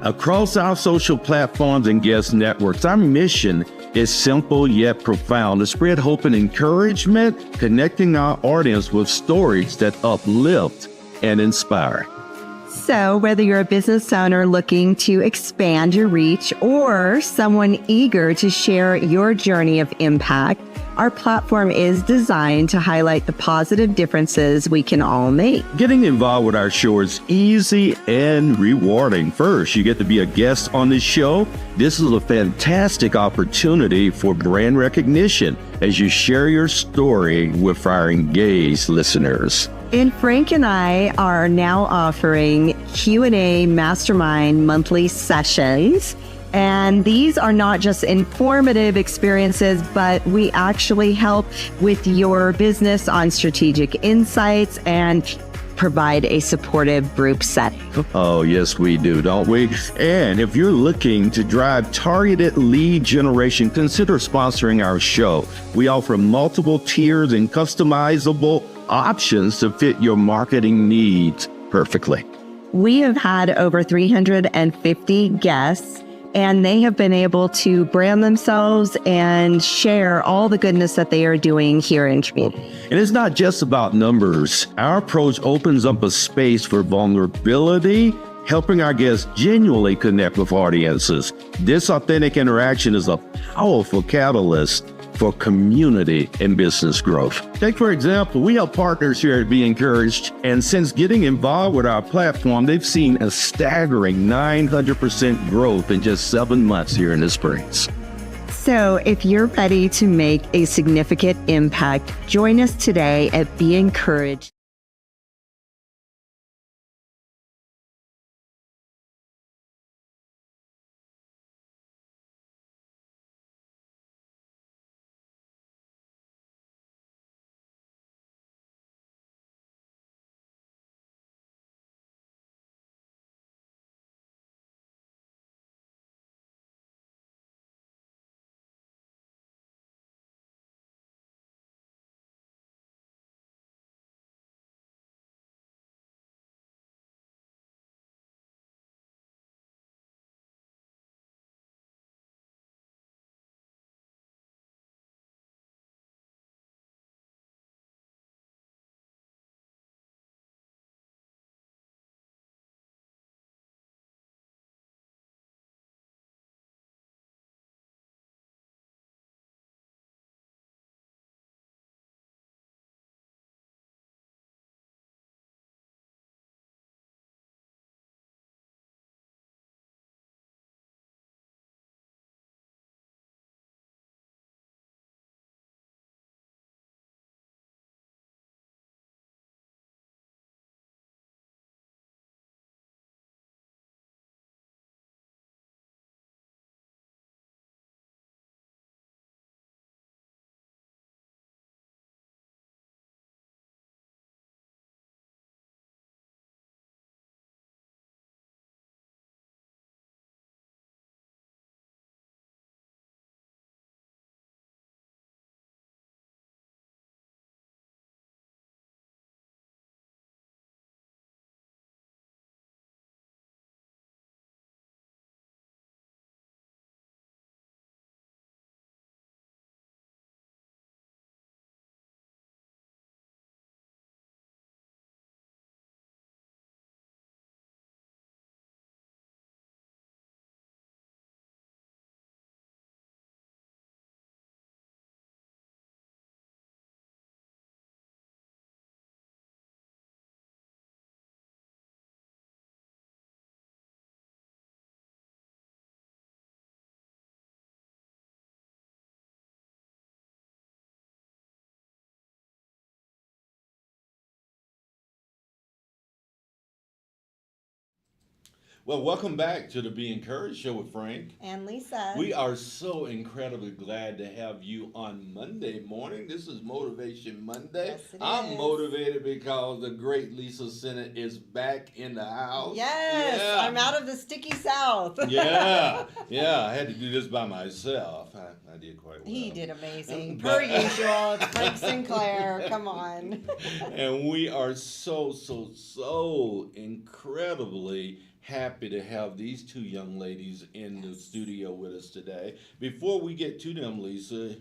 across our social platforms and guest networks. Our mission is simple yet profound: to spread hope and encouragement, connecting our audience with stories that uplift and inspire. So, whether you're a business owner looking to expand your reach or someone eager to share your journey of impact, our platform is designed to highlight the positive differences we can all make. Getting involved with our show is easy and rewarding. First, you get to be a guest on this show. This is a fantastic opportunity for brand recognition as you share your story with our engaged listeners. And Frank and I are now offering Q&A Mastermind monthly sessions. And these are not just informative experiences, but we actually help with your business on strategic insights and provide a supportive group setting. Oh, yes, we do, don't we? And if you're looking to drive targeted lead generation, consider sponsoring our show. We offer multiple tiers and customizable options to fit your marketing needs perfectly. We have had over 350 guests, and they have been able to brand themselves and share all the goodness that they are doing here in community. And it's not just about numbers. Our approach opens up a space for vulnerability, helping our guests genuinely connect with audiences. This authentic interaction is a powerful catalyst for community and business growth. Take, for example, we have partners here at Be Encouraged, and since getting involved with our platform, they've seen a staggering 900% growth in just 7 months here in the Springs. So if you're ready to make a significant impact, join us today at Be Encouraged. Well, welcome back to the Be Encouraged Show with Frank. And Lisa. We are so incredibly glad to have you on Monday morning. This is Motivation Monday. Yes, it I'm is. motivated because the great Lisa Sennett is back in the house. Yes, Yeah. I'm out of the sticky south. Yeah, I had to do this by myself. I did quite well. He did amazing. But- Per usual, it's Frank Sinclair. Come on. And we are so incredibly happy to have these two young ladies in the studio with us today. Before we get to them, Lisa,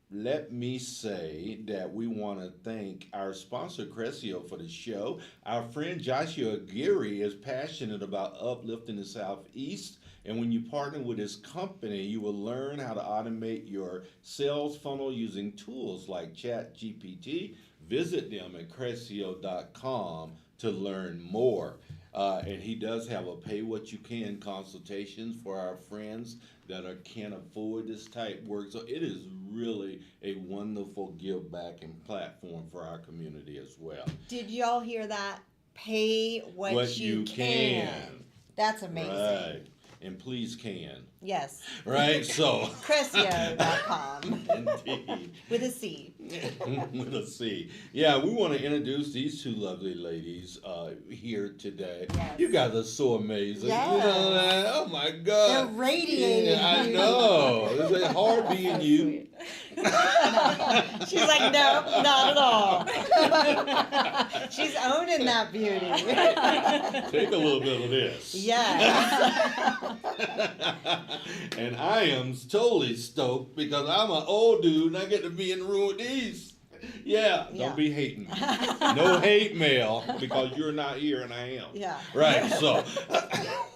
let me say that we want to thank our sponsor, Crescio, for the show. Our friend Joshua Geary is passionate about uplifting the Southeast. And when you partner with his company, you will learn how to automate your sales funnel using tools like ChatGPT. Visit them at Crescio.com to learn more. And he does have a pay what you can consultations for our friends that can't afford this type work. So it is really a wonderful give back and platform for our community as well. Did y'all hear that? Pay what you can. That's amazing. Right. And please can. Yes. Right? So. Crescio.com. Indeed. With a C. With a C. Yeah, we want to introduce these two lovely ladies here today. Yes. You guys are so amazing. Yes. You know that? Oh my God. They're radiating. Yeah, I know. Is it hard being you? She's like, no, not at all. She's owning that beauty. Take a little bit of this. Yes. And I am totally stoked because I'm an old dude and I get to be in the room with these. Yeah, Yeah. don't be hating me. No hate mail because you're not here and I am. Yeah. Right, so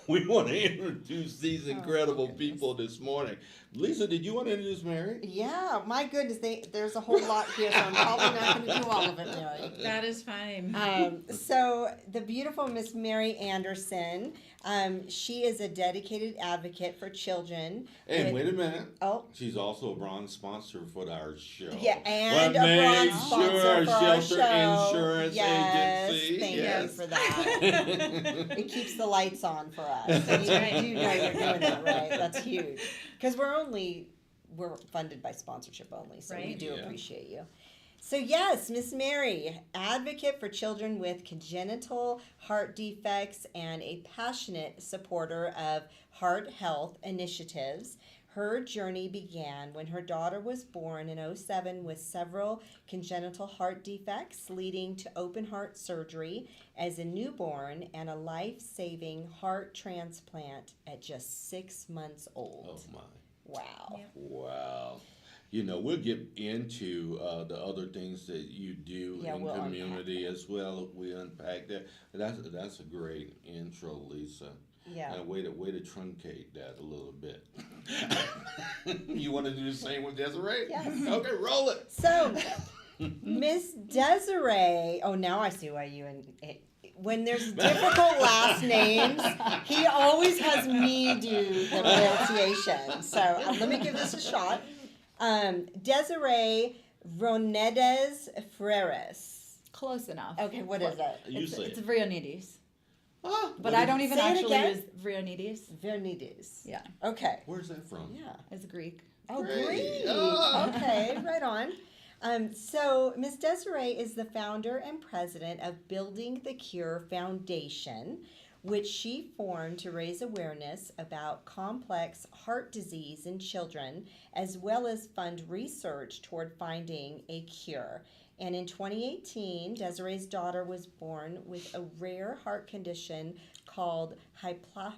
we want to introduce these incredible people this morning. Lisa, did you want to introduce Mary? Yeah, my goodness, there's a whole lot here, so I'm probably not going to do all of it, Mary. That is fine. So the beautiful Miss Mary Anderson, she is a dedicated advocate for children. And wait a minute. Oh. She's also a bronze sponsor for our show. Yeah, and What a made bronze sure sponsor our for our shelter show. insurance Yes, agency. thank Yes. you for that. It keeps the lights on for us. That's you right. do know you're doing that, right? That's huge. Because we're funded by sponsorship only, so we Right. do Yeah. appreciate you. So yes, Miss Mary, advocate for children with congenital heart defects and a passionate supporter of heart health initiatives. Her journey began when her daughter was born in 2007 with several congenital heart defects, leading to open heart surgery as a newborn and a life-saving heart transplant at just 6 months old. Oh my. Wow. Yep. Wow. You know, we'll get into the other things that you do Yeah, in we'll community as well. We unpack that. That's a great intro, Lisa. Yeah. And way to truncate that a little bit. You want to do the same with Desiree? Yes. Okay, roll it. So, Miss Desiree, oh, now I see why you when there's difficult last names, he always has me do the pronunciation. So let me give this a shot. Desiree Vrionedes Freris. Close enough. Okay, what is it? You say It's it. Vrionedes. Ah, But what I is- don't even Say it actually again. use Vrionedes. Vrionedes. Yeah, Okay. Where's that from? Yeah. it's Greek. Oh, Great. great. Ah. Okay, right on. So Miss Desiree is the founder and president of Building the Cure Foundation, which she formed to raise awareness about complex heart disease in children, as well as fund research toward finding a cure. And in 2018, Desiree's daughter was born with a rare heart condition called Hypoplastic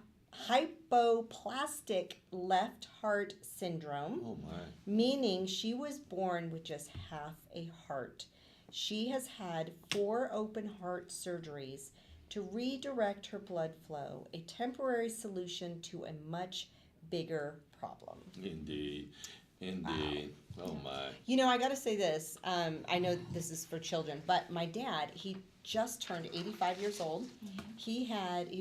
Left Heart Syndrome, Oh my. meaning she was born with just half a heart. She has had 4 open heart surgeries to redirect her blood flow, a temporary solution to a much bigger problem. Indeed. Indeed. Oh my. You know, I got to say this. I know this is for children, but my dad, he just turned 85 years old. He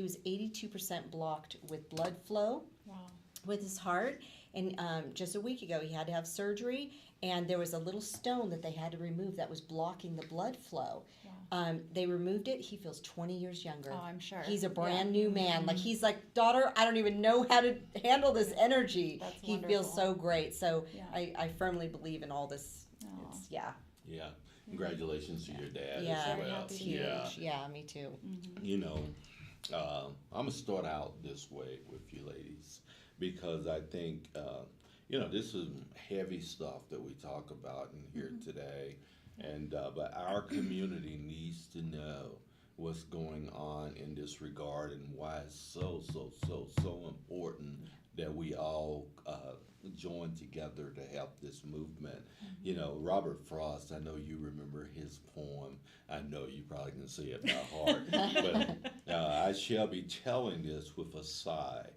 was 82% blocked with blood flow Wow. with his heart, And just a week ago, he had to have surgery, and there was a little stone that they had to remove that was blocking the blood flow. They removed it. He feels 20 years younger. Oh, I'm sure. He's a brand Yeah. new man. Like, he's like, daughter, I don't even know how to handle this energy. That's He feels wonderful. so great. So Yeah. I firmly believe in all this. Aw. It's, yeah. Yeah. Congratulations to your dad Yeah. as well. It's Yeah. huge. Yeah, me too. You know, I'm gonna start out this way with you ladies because I think this is heavy stuff that we talk about in here today, and but our community needs to know what's going on in this regard and why it's so important that we all join together to help this movement. You know, Robert Frost, I know you remember his poem. I know you probably can say it by heart, but I shall be telling this with a sigh.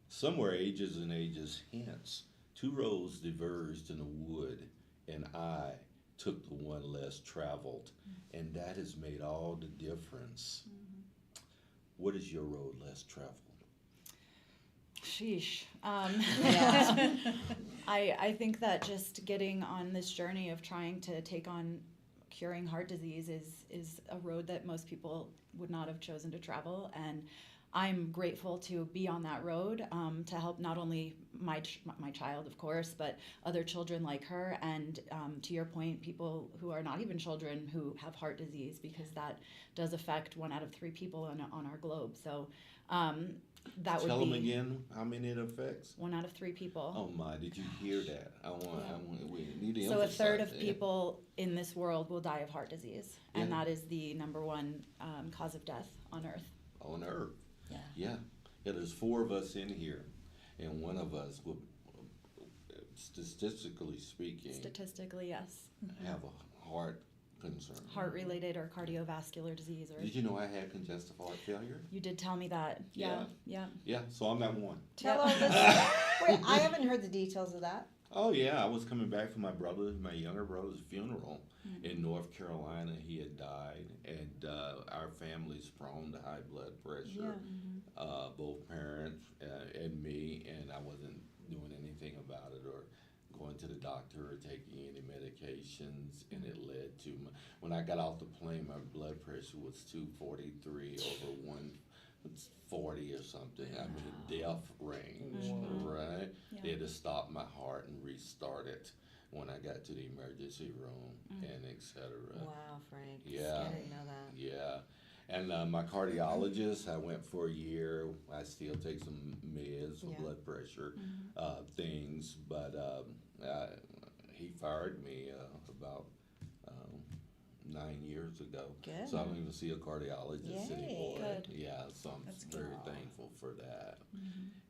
Somewhere ages and ages hence, 2 roads diverged in a wood, and I took the one less traveled, and that has made all the difference. What is your road less traveled? Sheesh. Yeah. I think that just getting on this journey of trying to take on curing heart disease is a road that most people would not have chosen to travel, and I'm grateful to be on that road to help not only my child, of course, but other children like her, and to your point, people who are not even children who have heart disease, because that does affect 1 out of 3 people on our globe. So that Tell would them be again how many it affects. 1 out of 3 people. Oh my, did you hear that? We need to So a third emphasize of that. people in this world will die of heart disease, and Yeah. that is the number 1 cause of death on Earth. On Earth. Yeah. Yeah. There's 4 of us in here, and one of us will, statistically speaking, Statistically, yes. have a heart concern. Heart-related or cardiovascular disease, or Did you know I had congestive heart failure? you did tell me that. Yeah. Yeah, so I'm that one. Tell our listeners. Wait, I haven't heard the details of that. Oh yeah, I was coming back from my younger brother's funeral in North Carolina. He had died, and our family's prone to high blood pressure. Both parents and me, and I wasn't doing anything about it or going to the doctor or taking any medications, and it led to when I got off the plane, my blood pressure was 243 over 140 or something. I mean, death range, right? Yeah. They had to stop my heart and restart it when I got to the emergency room and et cetera. Wow, Frank. Yeah. I didn't know that. Yeah. And my cardiologist, I went for a year. I still take some meds for Yeah. blood pressure things, but he fired me about 9 years ago. Good. So I don't even see a cardiologist Yay. anymore. Good. Yeah, so I'm That's very good. thankful for that.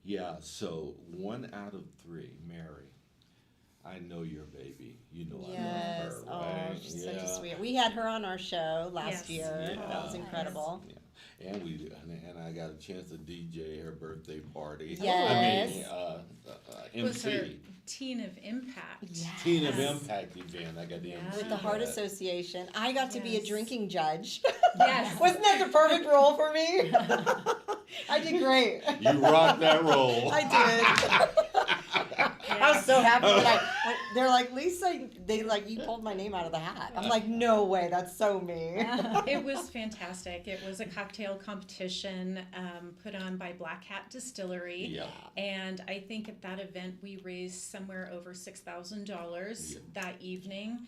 Yeah, so 1 out of 3, Mary. I know your baby. You know I Yes. love her, right? Oh, she's such a sweet. We had her on our show last Yes. year. Yeah. That was incredible. Yeah. And I got a chance to DJ her birthday party. Yes. I mean, Was her MC. Teen of Impact. Teen of Impact event. I got the Yeah. MC. With the Heart that. Association. I got to be a Yes. drinking judge. Yes. Wasn't that the perfect role for me? I did great. You rocked that role. I did. I was so happy when they're like, Lisa, you pulled my name out of the hat. I'm like, no way, that's so me. It was fantastic. It was a cocktail competition put on by Black Hat Distillery. Yeah. And I think at that event we raised somewhere over $6,000 Yeah. that evening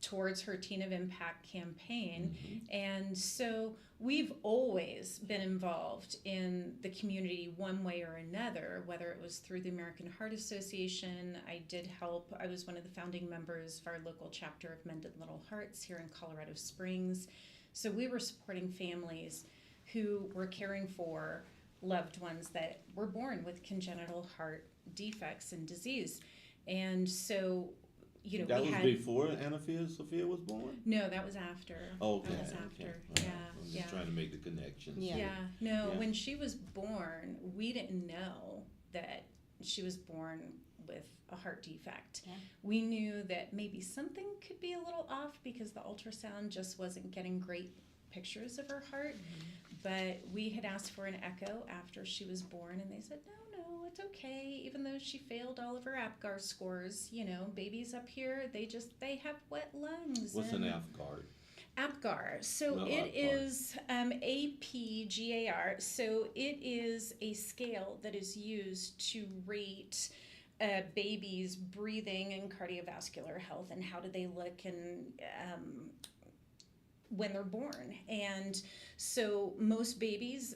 towards her Teen of Impact campaign. And so we've always been involved in the community one way or another, whether it was through the American Heart Association. I was one of the founding members of our local chapter of Mended Little Hearts here in Colorado Springs. So we were supporting families who were caring for loved ones that were born with congenital heart defects and disease. And so, That we was had... before Sophia was born? No, that was after. Okay. That was okay. after. All right. Yeah, I'm just yeah. trying to make the connections. Yeah. Yeah, no, Yeah. when she was born, we didn't know that she was born with a heart defect. Yeah. We knew that maybe something could be a little off because the ultrasound just wasn't getting great pictures of her heart. But we had asked for an echo after she was born, and they said, no, oh, it's okay. Even though she failed all of her APGAR scores, you know, babies up here, they have wet lungs. What's an APGAR? APGAR. So No, it APGAR. is APGAR. So it is a scale that is used to rate babies' breathing and cardiovascular health, and how do they look and when they're born. And so most babies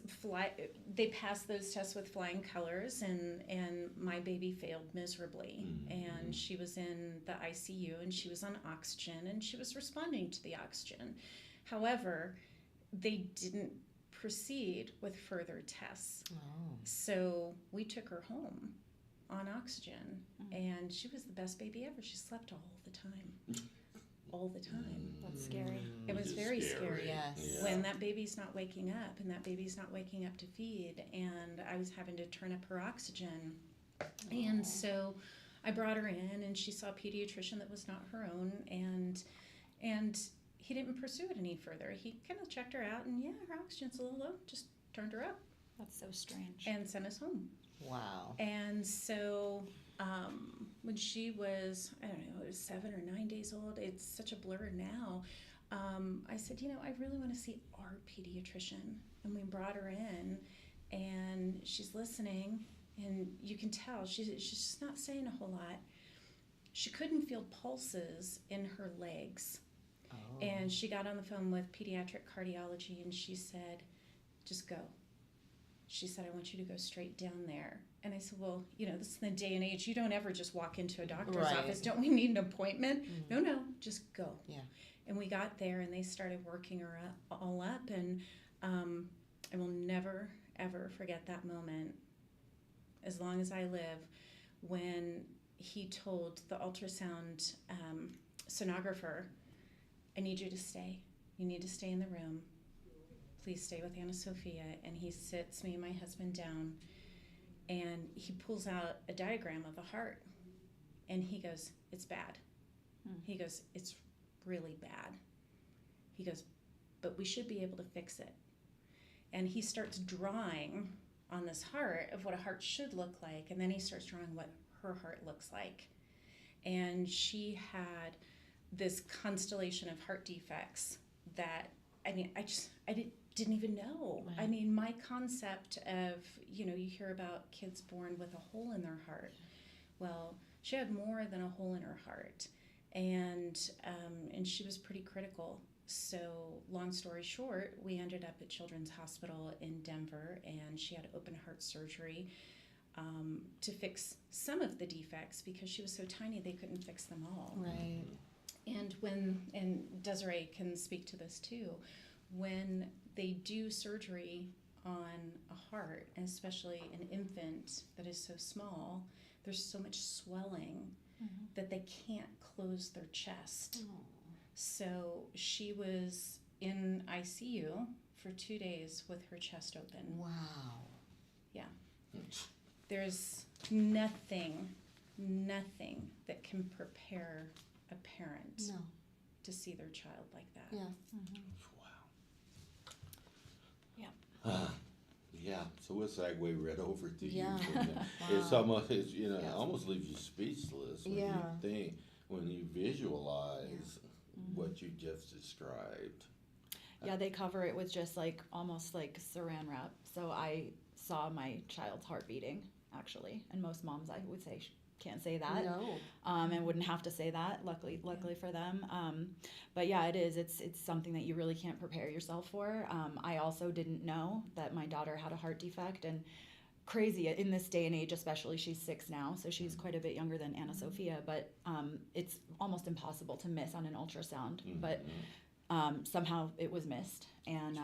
they pass those tests with flying colors, and my baby failed miserably. And she was in the ICU, and she was on oxygen, and she was responding to the oxygen. However, they didn't proceed with further tests. So we took her home on oxygen, and she was the best baby ever. She slept all the time. All the time. That's scary. It was very scary. Yes. When that baby's not waking up, and that baby's not waking up to feed, and I was having to turn up her oxygen. And so I brought her in, and she saw a pediatrician that was not her own, and he didn't pursue it any further. He kind of checked her out, and yeah, her oxygen's a little low, just turned her up That's so strange. and sent us home. Wow. And so when she was, I don't know, it was 7 or 9 days old, it's such a blur now. I said, you know, I really want to see our pediatrician. And we brought her in, and she's listening, and you can tell she's just not saying a whole lot. She couldn't feel pulses in her legs. And she got on the phone with pediatric cardiology, and she said, just go. She said, I want you to go straight down there. And I said, well, you know, this is the day and age. You don't ever just walk into a doctor's Right. office. Don't we need an appointment? No, just go. Yeah. And we got there, and they started working her all up. And I will never, ever forget that moment as long as I live, when he told the ultrasound sonographer, I need you to stay. You need to stay in the room. Please stay with Anna Sophia. And he sits me and my husband down, and he pulls out a diagram of the heart, and he goes, it's bad. He goes, it's really bad. He goes, but we should be able to fix it. And he starts drawing on this heart of what a heart should look like, and then he starts drawing what her heart looks like. And she had this constellation of heart defects that, I mean, I didn't even know. Wow. I mean, my concept of, you know, you hear about kids born with a hole in their heart. Well, she had more than a hole in her heart, and she was pretty critical. So, long story short, we ended up at Children's Hospital in Denver, and she had open heart surgery to fix some of the defects, because she was so tiny they couldn't fix them all. Right. And Desiree can speak to this too, when they do surgery on a heart, and especially an infant that is so small, there's so much swelling that they can't close their chest. So she was in ICU for 2 days with her chest open. Wow. Yeah. There's nothing that can prepare a parent No. to see their child like that. Yeah. Wow. Yeah. So we'll segue right over to Yeah. you. from there. It's Wow. almost, you know, Yeah. it almost leaves you speechless when Yeah. you think, when you visualize what you just described. Yeah, they cover it with just like almost like saran wrap. So I saw my child's heart beating, actually, and most moms, I would say, can't say that. No. And wouldn't have to say that. Luckily for them. But yeah, it is. It's something that you really can't prepare yourself for. I also didn't know that my daughter had a heart defect, and crazy in this day and age, especially. She's 6 now, so she's quite a bit younger than Anna Sophia. But it's almost impossible to miss on an ultrasound. But somehow it was missed, and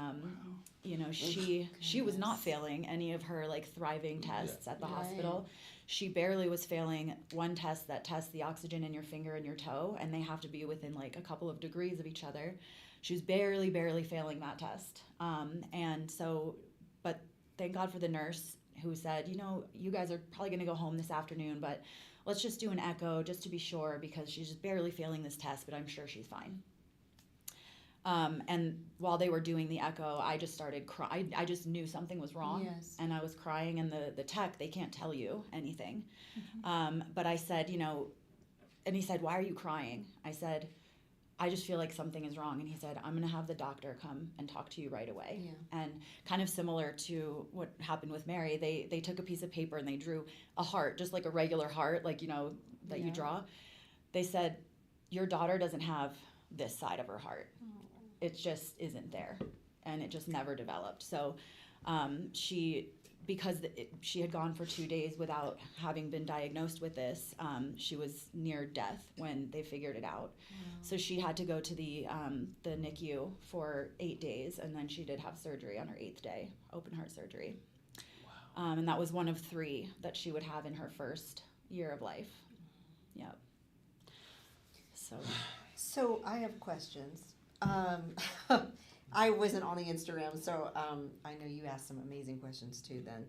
you know, she was not failing any of her like thriving tests at the hospital. She barely was failing one test that tests the oxygen in your finger and your toe, and they have to be within like a couple of degrees of each other. She was barely failing that test, and so, but thank God for the nurse who said, you know, you guys are probably going to go home this afternoon, but let's just do an echo just to be sure, because she's just barely failing this test, but I'm sure she's fine. And while they were doing the echo, I just started crying. I just knew something was wrong. Yes. And I was crying, and the tech, they can't tell you anything. But I said, and he said, "Why are you crying?" I said, "I just feel like something is wrong." And he said, "I'm going to have the doctor come and talk to you right away." Yeah. And kind of similar to what happened with Mary, they took a piece of paper and they drew a heart, just like a regular heart, like, that you draw. They said, "Your daughter doesn't have this side of her heart. It just isn't there." And it just never developed. So because she had gone for 2 days without having been diagnosed with this, she was near death when they figured it out. So she had to go to the NICU for 8 days, and then she did have surgery on her 8th day, open heart surgery. Wow. And that was one of 3 that she would have in her first year of life. Yep. So I have questions. I wasn't on the Instagram, so I know you asked some amazing questions too. Then,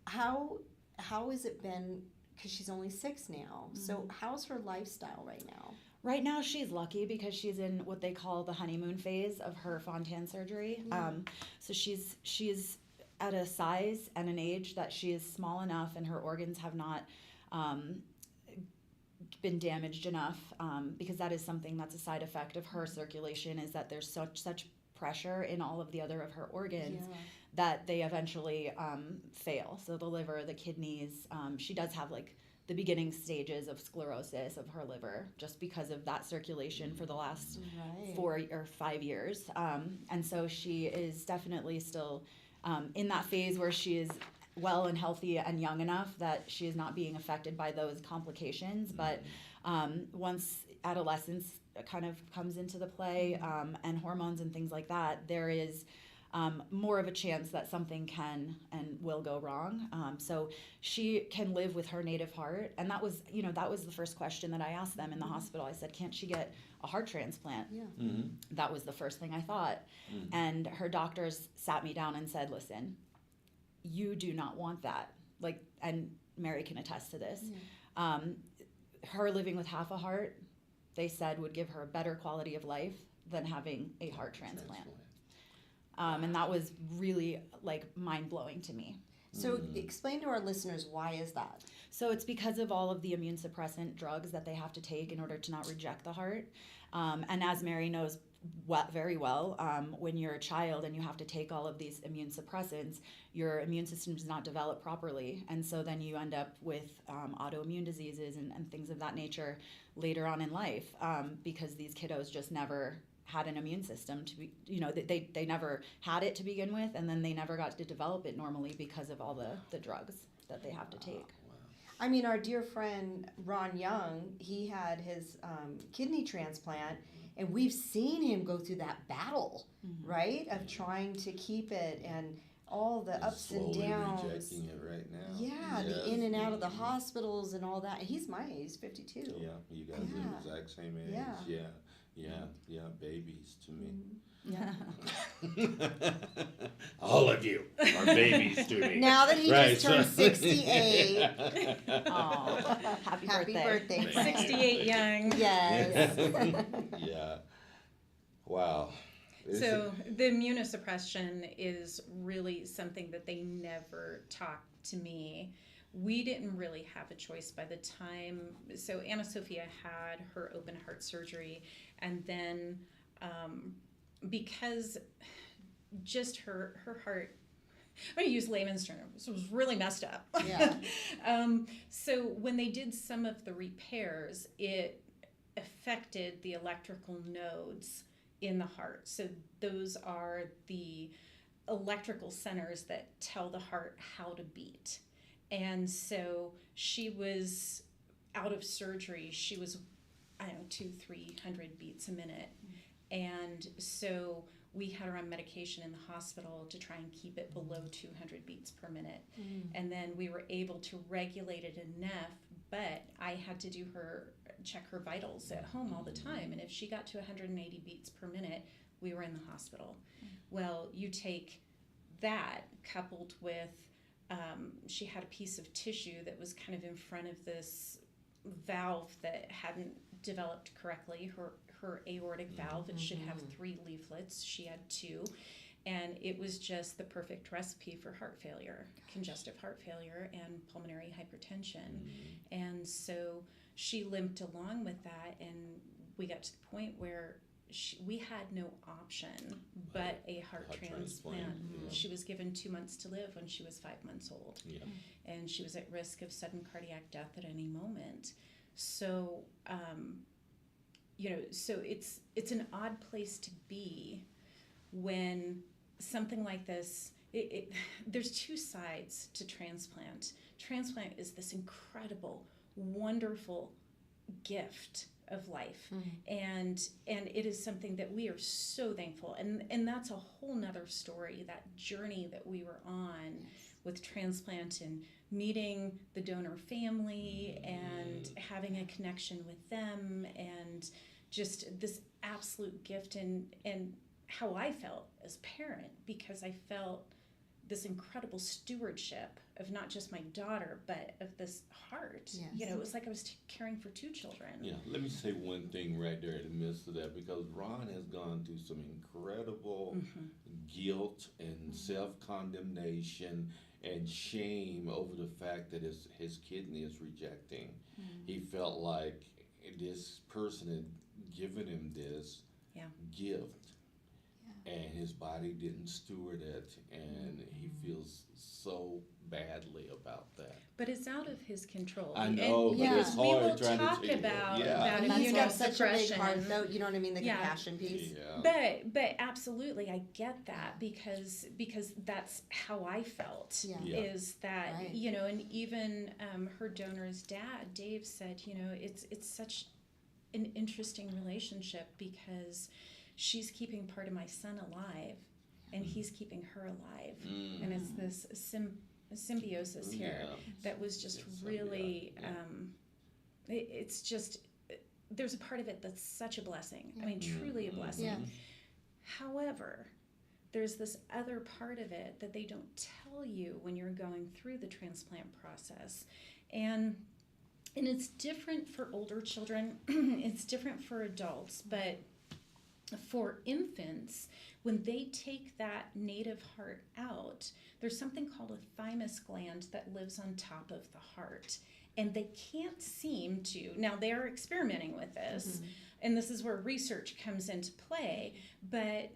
how has it been? Because she's only 6 now. So how's her lifestyle right now? Right now, she's lucky because she's in what they call the honeymoon phase of her Fontan surgery. So she's at a size and an age that she is small enough, and her organs have not been damaged enough, because that is something that's a side effect of her circulation, is that there's such pressure in all of the other of her organs that they eventually fail. So the liver, the kidneys, she does have like the beginning stages of sclerosis of her liver just because of that circulation for the last 4 or 5 years. And so she is definitely still in that phase where she is well and healthy and young enough that she is not being affected by those complications. But once adolescence kind of comes into the play, and hormones and things like that, there is more of a chance that something can and will go wrong. So she can live with her native heart. And that was the first question that I asked them in the hospital. I said, "Can't she get a heart transplant?" That was the first thing I thought. And her doctors sat me down and said, "Listen, you do not want that." And Mary can attest to this. Her living with half a heart, they said, would give her a better quality of life than having a heart transplant. And that was really mind-blowing to me. So explain to our listeners, why is that? So it's because of all of the immune suppressant drugs that they have to take in order to not reject the heart. And as Mary knows very well, when you're a child and you have to take all of these immune suppressants, your immune system does not develop properly. And so then you end up with autoimmune diseases and things of that nature later on in life, because these kiddos just never had an immune system to be, they never had it to begin with, and then they never got to develop it normally because of all the drugs that they have to take. I mean, our dear friend Ron Young, he had his kidney transplant, and we've seen him go through that battle, right, of trying to keep it and all the ups and downs. Rejecting it right now. Yeah, the in and out of the hospitals and all that. He's my age, 52. Yeah, you guys are the exact same age. Yeah, babies to me. All of you are babies to me. Now that he just turned 68. Oh, happy birthday. 68 young. Yes. Yeah. Wow. So the immunosuppression is really something that they never talked to me. We didn't really have a choice by the time. So Anna Sophia had her open heart surgery, and then because just her heart, I'm going to use layman's terms, it was really messed up. Yeah. So when they did some of the repairs, it affected the electrical nodes in the heart. So those are the electrical centers that tell the heart how to beat. And so she was out of surgery. She was, 200-300 beats a minute. And so we had her on medication in the hospital to try and keep it below 200 beats per minute. And then we were able to regulate it enough, but I had to check her vitals at home all the time. And if she got to 180 beats per minute, we were in the hospital. Well, you take that coupled with, she had a piece of tissue that was kind of in front of this valve that hadn't developed correctly. her aortic valve. It should have 3 leaflets. She had 2. And it was just the perfect recipe for heart failure, congestive heart failure, and pulmonary hypertension. And so she limped along with that, and we got to the point where we had no option but a heart transplant. She was given 2 months to live when she was 5 months old. And she was at risk of sudden cardiac death at any moment. So, so it's an odd place to be when something like this, there's 2 sides to transplant. Transplant is this incredible, wonderful gift of life, and it is something that we are so thankful, and that's a whole nother story, that journey that we were on with transplant, and meeting the donor family and having a connection with them, and just this absolute gift, and how I felt as a parent, because I felt this incredible stewardship of not just my daughter, but of this heart. It was like I was caring for 2 children. Let me say one thing right there in the midst of that, because Ron has gone through some incredible guilt and self-condemnation and shame over the fact that his kidney is rejecting. He felt like this person had given him this gift, and his body didn't steward it, and he feels so badly about that. But it's out of his control. I know, but it's we will hard trying talk to about And that's got such a big immunosuppression. heart, though. You know what I mean? The compassion piece. But absolutely, I get that, because that's how I felt. Is that and even her donor's dad, Dave, said it's such an interesting relationship, because she's keeping part of my son alive, and he's keeping her alive, and it's this symbiosis here that was just really. It's just, there's a part of it that's such a blessing. I mean, truly a blessing. However, there's this other part of it that they don't tell you when you're going through the transplant process, and it's different for older children. It's different for adults, but for infants, when they take that native heart out, there's something called a thymus gland that lives on top of the heart, and they can't seem to. Now, they're experimenting with this, and this is where research comes into play, but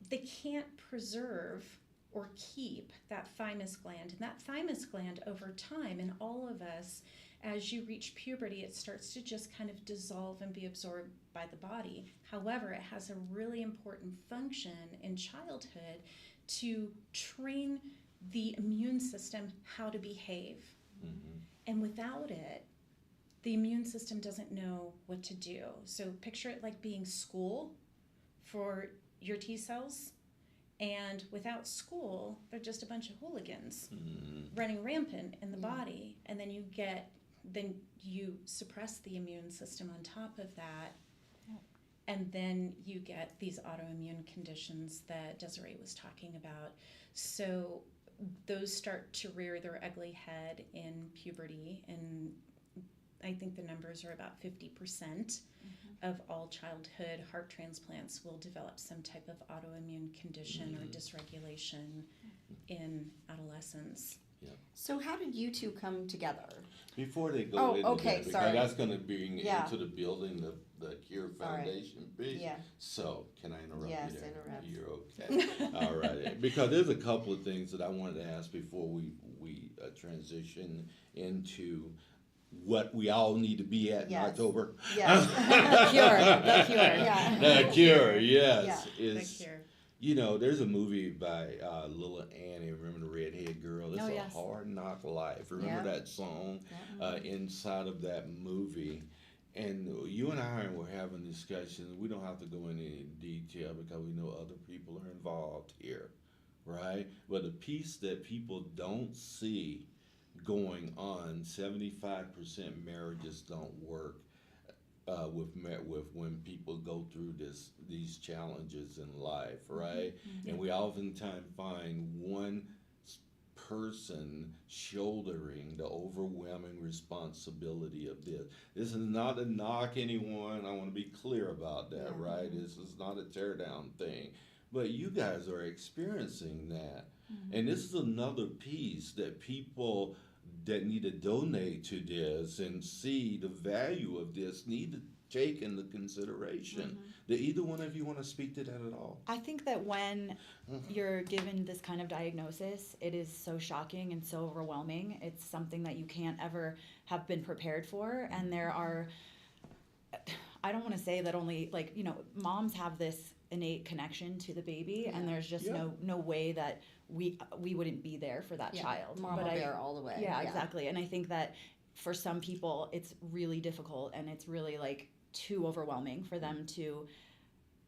they can't preserve or keep that thymus gland. And that thymus gland, over time, in all of us, as you reach puberty, it starts to just kind of dissolve and be absorbed by the body. However, it has a really important function in childhood to train the immune system how to behave. And without it, the immune system doesn't know what to do. So picture it like being school for your T cells. And without school, they're just a bunch of hooligans running rampant in the body. And then you suppress the immune system on top of that. And then you get these autoimmune conditions that Desiree was talking about. So those start to rear their ugly head in puberty, and I think the numbers are about 50% of all childhood heart transplants will develop some type of autoimmune condition or dysregulation in adolescence. So how did you 2 come together? Before they go into that, because sorry. that's going to bring into the building the Cure Foundation piece. Yeah. So, can I interrupt Yes, you there? interrupt. You're okay. All right. Because there's a couple of things that I wanted to ask before we transition into what we all need to be at in October. Yes. The cure. The Cure, yes. The Cure. You know, there's a movie by Lil Annie, remember the redhead girl? It's a hard knock life. Remember that song inside of that movie? And you and I were having discussions. We don't have to go into any detail because we know other people are involved here, right? But the piece that people don't see going on, 75% marriages don't work. With when people go through these challenges in life, right? And we oftentimes find one person shouldering the overwhelming responsibility of this. This is not to knock anyone. I want to be clear about that, right? This is not a tear down thing. But you guys are experiencing that. And this is another piece that people that need to donate to this and see the value of this need to take into consideration. Do either one of you want to speak to that at all? I think that when you're given this kind of diagnosis, it is so shocking and so overwhelming. It's something that you can't ever have been prepared for. And there are, I don't want to say that only, like, you know, moms have this innate connection to the baby, and there's just no way that we wouldn't be there for that child. Mama bear all the way. Yeah, exactly. And I think that for some people, it's really difficult, and it's really like too overwhelming for them to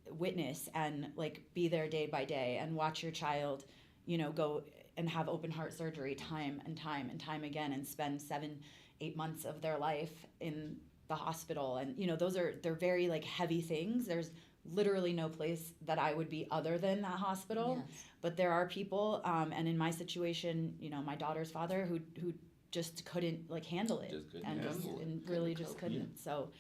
witness and like be there day by day and watch your child, you know, go and have open heart surgery time and time and time again and spend 7-8 months of their life in the hospital. And, you know, they're very like heavy things. There's literally no place that I would be other than that hospital. But there are people, and in my situation, you know, my daughter's father who just couldn't like handle it, and really just couldn't. So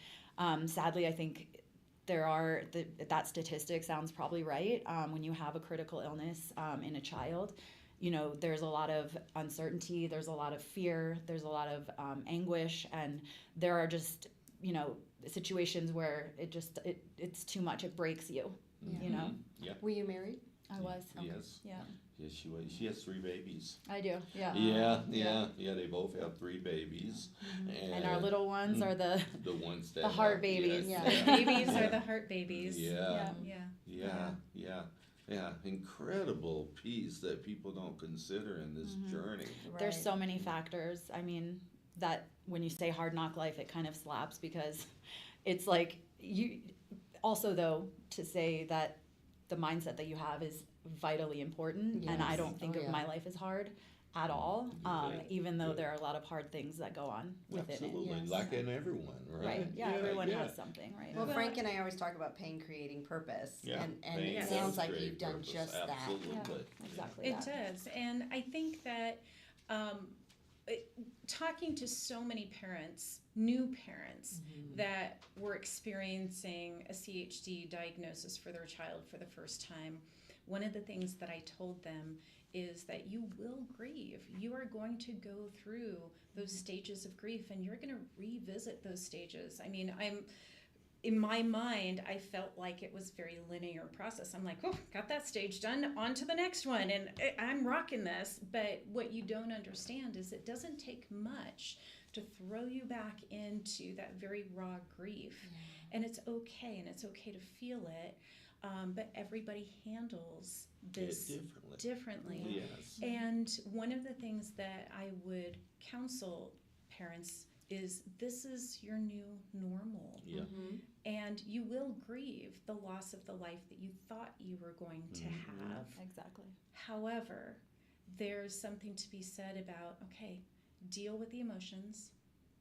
sadly, I think there are that statistic sounds probably right. When you have a critical illness in a child, you know, there's a lot of uncertainty, there's a lot of fear, there's a lot of anguish, and there are just, you know, situations where it's too much, it breaks you, you know. Were you married? I was. Yes. Yeah. Yes, she was. She has 3 babies. I do. Yeah. Yeah. They both have 3 babies, and our little ones are the ones that the heart babies. The babies are the heart babies. Yeah. Incredible piece that people don't consider in this journey. There's so many factors. I mean, that when you say hard knock life, it kind of slaps, because it's like you also, though, to say that the mindset that you have is vitally important. And I don't think of my life as hard at all, even though there are a lot of hard things that go on within it. Like in everyone, right? Everyone has something, right? Well, Frank and I always talk about pain creating purpose, and Pain it does sounds like create you've done purpose. just Absolutely. Exactly. It does. And I think that talking to so many parents, new parents, that were experiencing a CHD diagnosis for their child for the first time, one of the things that I told them is that you will grieve. You are going to go through those stages of grief, and you're going to revisit those stages. I mean, in my mind, I felt like it was a very linear process. I'm like, oh, got that stage done, on to the next one, and I'm rocking this. But what you don't understand is it doesn't take much to throw you back into that very raw grief. And it's okay, and it's okay to feel it. But everybody handles this differently. Yes. And one of the things that I would counsel parents is this is your new normal. And you will grieve the loss of the life that you thought you were going to have. Exactly. However, there's something to be said about, okay, deal with the emotions,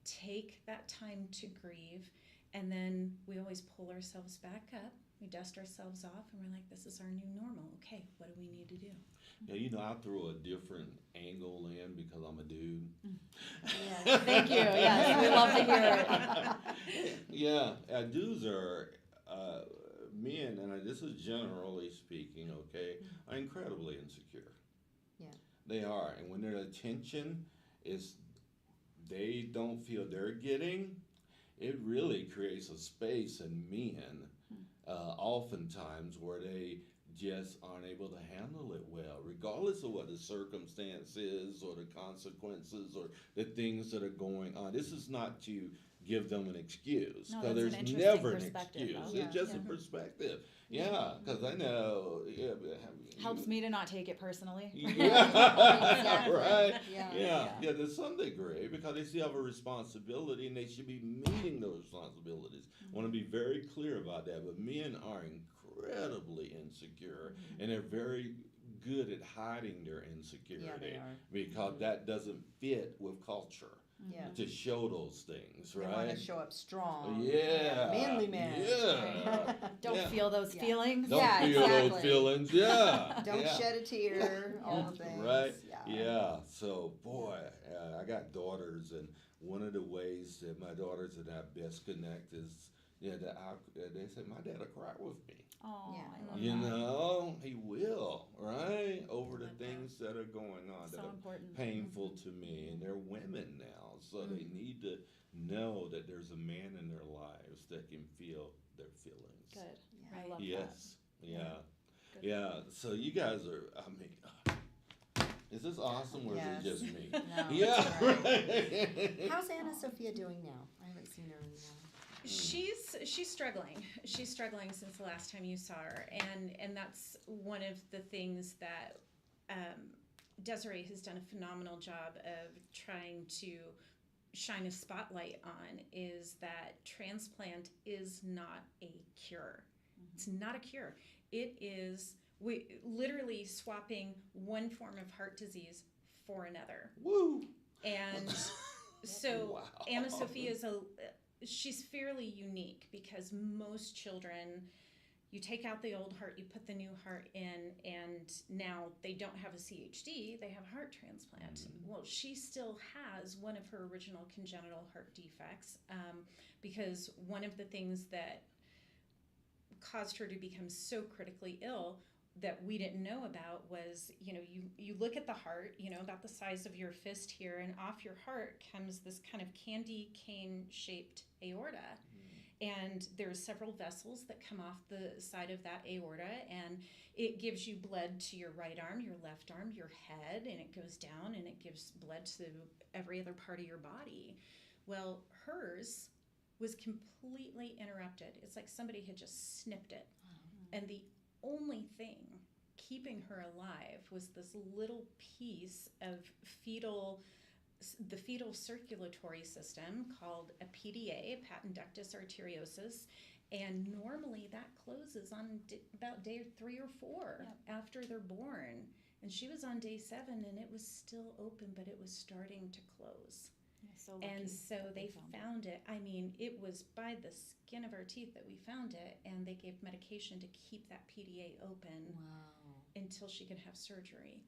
take that time to grieve, and then we always pull ourselves back up. We dust ourselves off, and we're like, this is our new normal. Okay, what do we need to do? Yeah, you know, I throw a different angle in because I'm a dude. Thank you. Yes, we love to hear it. Dudes are, men, and this is generally speaking, okay, are incredibly insecure. They are. And when their attention is, they don't feel they're getting, it really creates a space in men, oftentimes, where they just aren't able to handle it well, regardless of what the circumstance is or the consequences or the things that are going on. This is not to give them an excuse, because there's never an excuse. It's just a perspective. Because I know. Helps me to not take it personally. Right. To some degree, because they still have a responsibility, and they should be meeting those responsibilities. I want to be very clear about that. But men are incredibly insecure, and they're very good at hiding their insecurity, because that doesn't fit with culture. Yeah. to show those things, They want to right? show up strong. Yeah. Manly man. Yeah. Don't Yeah. feel those Yeah. feelings. Don't Yeah, feel those exactly. feelings. Yeah. Don't yeah. shed a tear. All the things. Right. Yeah. Yeah. So, boy, I got daughters, and one of the ways that my daughters and I best connect is, they say my dad'll cry with me. Oh, Yeah. I love You that. know, he will, right? Over the Love that. things that are going on So that are important. painful to me, and they're women now, so they need to know that there's a man in their lives that can feel their feelings. Good. Yeah. I love Yes. Yeah. Good. Yeah. So you guys are. I mean, is this awesome or Yes. is it just me? No, Yeah. it's all right. Right. How's Anna Sophia doing now? I haven't seen her in a while. She's struggling. She's struggling since the last time you saw her, and that's one of the things that Desiree has done a phenomenal job of trying to shine a spotlight on, is that transplant is not a cure. It's not a cure. It is we literally swapping one form of heart disease for another. Woo. And so Wow. Anna Sophia she's fairly unique because most children, you take out the old heart, you put the new heart in, and now they don't have a CHD, they have a heart transplant. Well, she still has one of her original congenital heart defects, because one of the things that caused her to become so critically ill that we didn't know about was, you look at the heart, about the size of your fist here, and off your heart comes this kind of candy cane shaped aorta. And there's several vessels that come off the side of that aorta, and it gives you blood to your right arm, your left arm, your head, and it goes down and it gives blood to every other part of your body. Well, hers was completely interrupted. It's like somebody had just snipped it. And the only thing keeping her alive was this little piece of the fetal circulatory system called a PDA, patent ductus arteriosus, and normally that closes on about day 3 or 4 after they're born. And she was on day 7 and it was still open, but it was starting to close. And so they found it. I mean, it was by the skin of our teeth that we found it, and they gave medication to keep that PDA open until she could have surgery.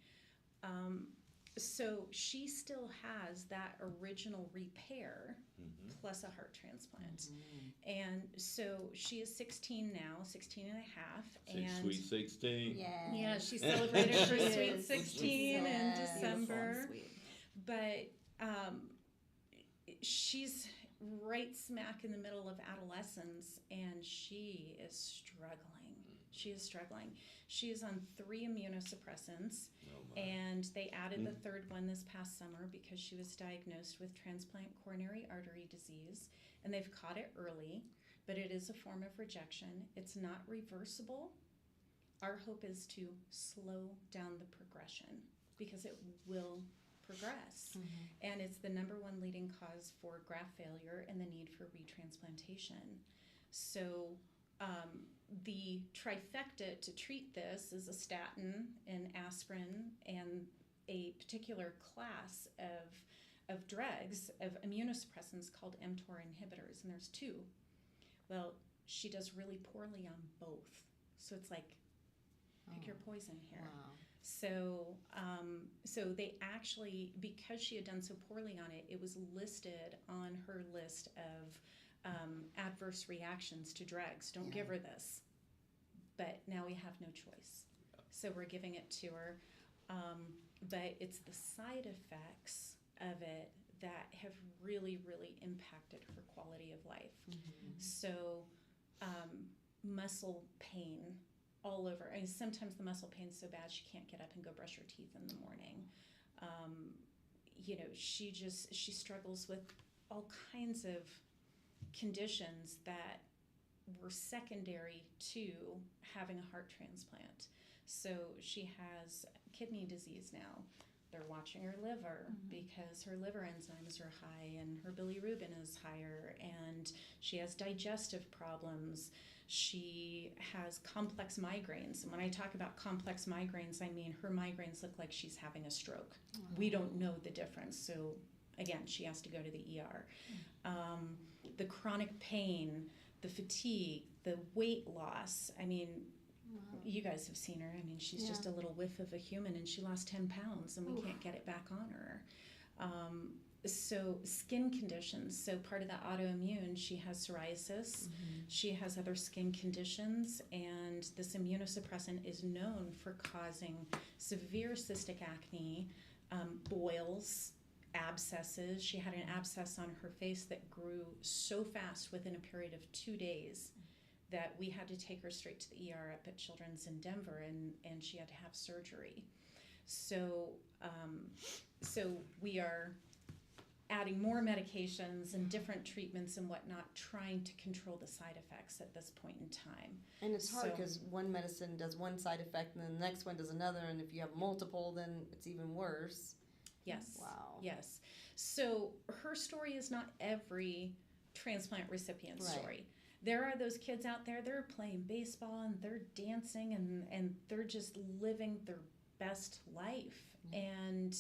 So she still has that original repair plus a heart transplant. And so she is 16 now, 16 and a half. And Sweet 16. yeah, she celebrated her She sweet is. 16 in Yes. December. But she's right smack in the middle of adolescence, and she is struggling. She is struggling. She is on 3 immunosuppressants, and they added the 3rd one this past summer because she was diagnosed with transplant coronary artery disease, and they've caught it early, but it is a form of rejection. It's not reversible. Our hope is to slow down the progression because it will progress. And it's the #1 leading cause for graft failure and the need for retransplantation. So the trifecta to treat this is a statin, an aspirin, and a particular class of drugs, of immunosuppressants called mTOR inhibitors, and there's 2. Well, she does really poorly on both. So it's like, pick your poison here. Wow. So they actually, because she had done so poorly on it, it was listed on her list of adverse reactions to drugs. Don't give her this. But now we have no choice. So we're giving it to her. But it's the side effects of it that have really, really impacted her quality of life. So muscle pain all over. I mean, sometimes the muscle pain's so bad she can't get up and go brush her teeth in the morning. She struggles with all kinds of conditions that were secondary to having a heart transplant. So she has kidney disease now. They're watching her liver because her liver enzymes are high and her bilirubin is higher, and she has digestive problems. She has complex migraines. And when I talk about complex migraines, I mean her migraines look like she's having a stroke. We don't know the difference. So again, she has to go to the ER. The chronic pain, the fatigue, the weight loss. I mean, you guys have seen her. I mean, she's just a little whiff of a human, and she lost 10 pounds, and we can't get it back on her. So skin conditions. So part of the autoimmune, she has psoriasis. She has other skin conditions, and this immunosuppressant is known for causing severe cystic acne, boils, abscesses. She had an abscess on her face that grew so fast within a period of 2 days that we had to take her straight to the ER up at Children's in Denver, and she had to have surgery. So, so we are adding more medications and different treatments and whatnot, trying to control the side effects at this point in time. And it's hard So- because one medicine does one side effect and then the next one does another, and if you have multiple, then it's even worse. Yes. Wow. Yes. So her story is not every transplant recipient's Right. story. There are those kids out there, they're playing baseball and they're dancing and they're just living their best life. And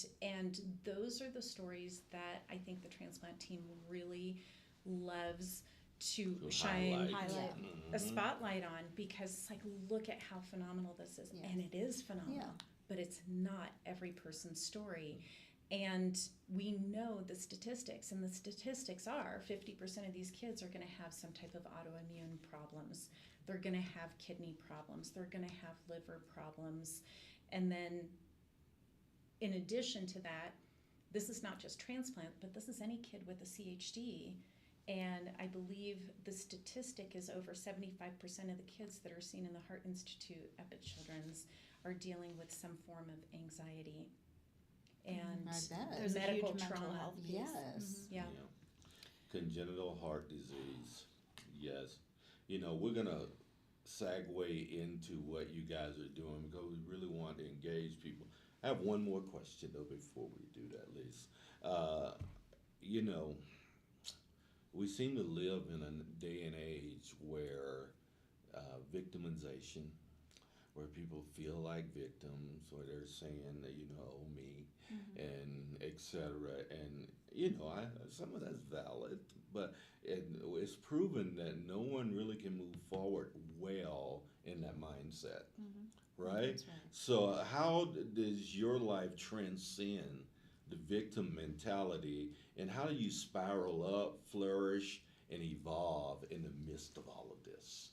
those are the stories that I think the transplant team really loves to shine Highlight. a spotlight on, because it's like, look at how phenomenal this is. And it is phenomenal, but it's not every person's story. And we know the statistics, and the statistics are 50% of these kids are going to have some type of autoimmune problems. They're going to have kidney problems. They're going to have liver problems. And then in addition to that, this is not just transplant, but this is any kid with a CHD. And I believe the statistic is over 75% of the kids that are seen in the Heart Institute up at Children's are dealing with some form of anxiety and I bet. There's a medical huge mental trauma. health piece. Yes. Yeah. Congenital heart disease. Yes. You know, we're going to segue into what you guys are doing because we really want to engage people. I have one more question, though, before we do that, Lisa. You know, we seem to live in a day and age where victimization, where people feel like victims, or they're saying that, you know, me, and et cetera. And, you know, some of that's valid, but it's proven that no one really can move forward well in that mindset, right? That's right. So how does your life transcend the victim mentality, and how do you spiral up, flourish, and evolve in the midst of all of this?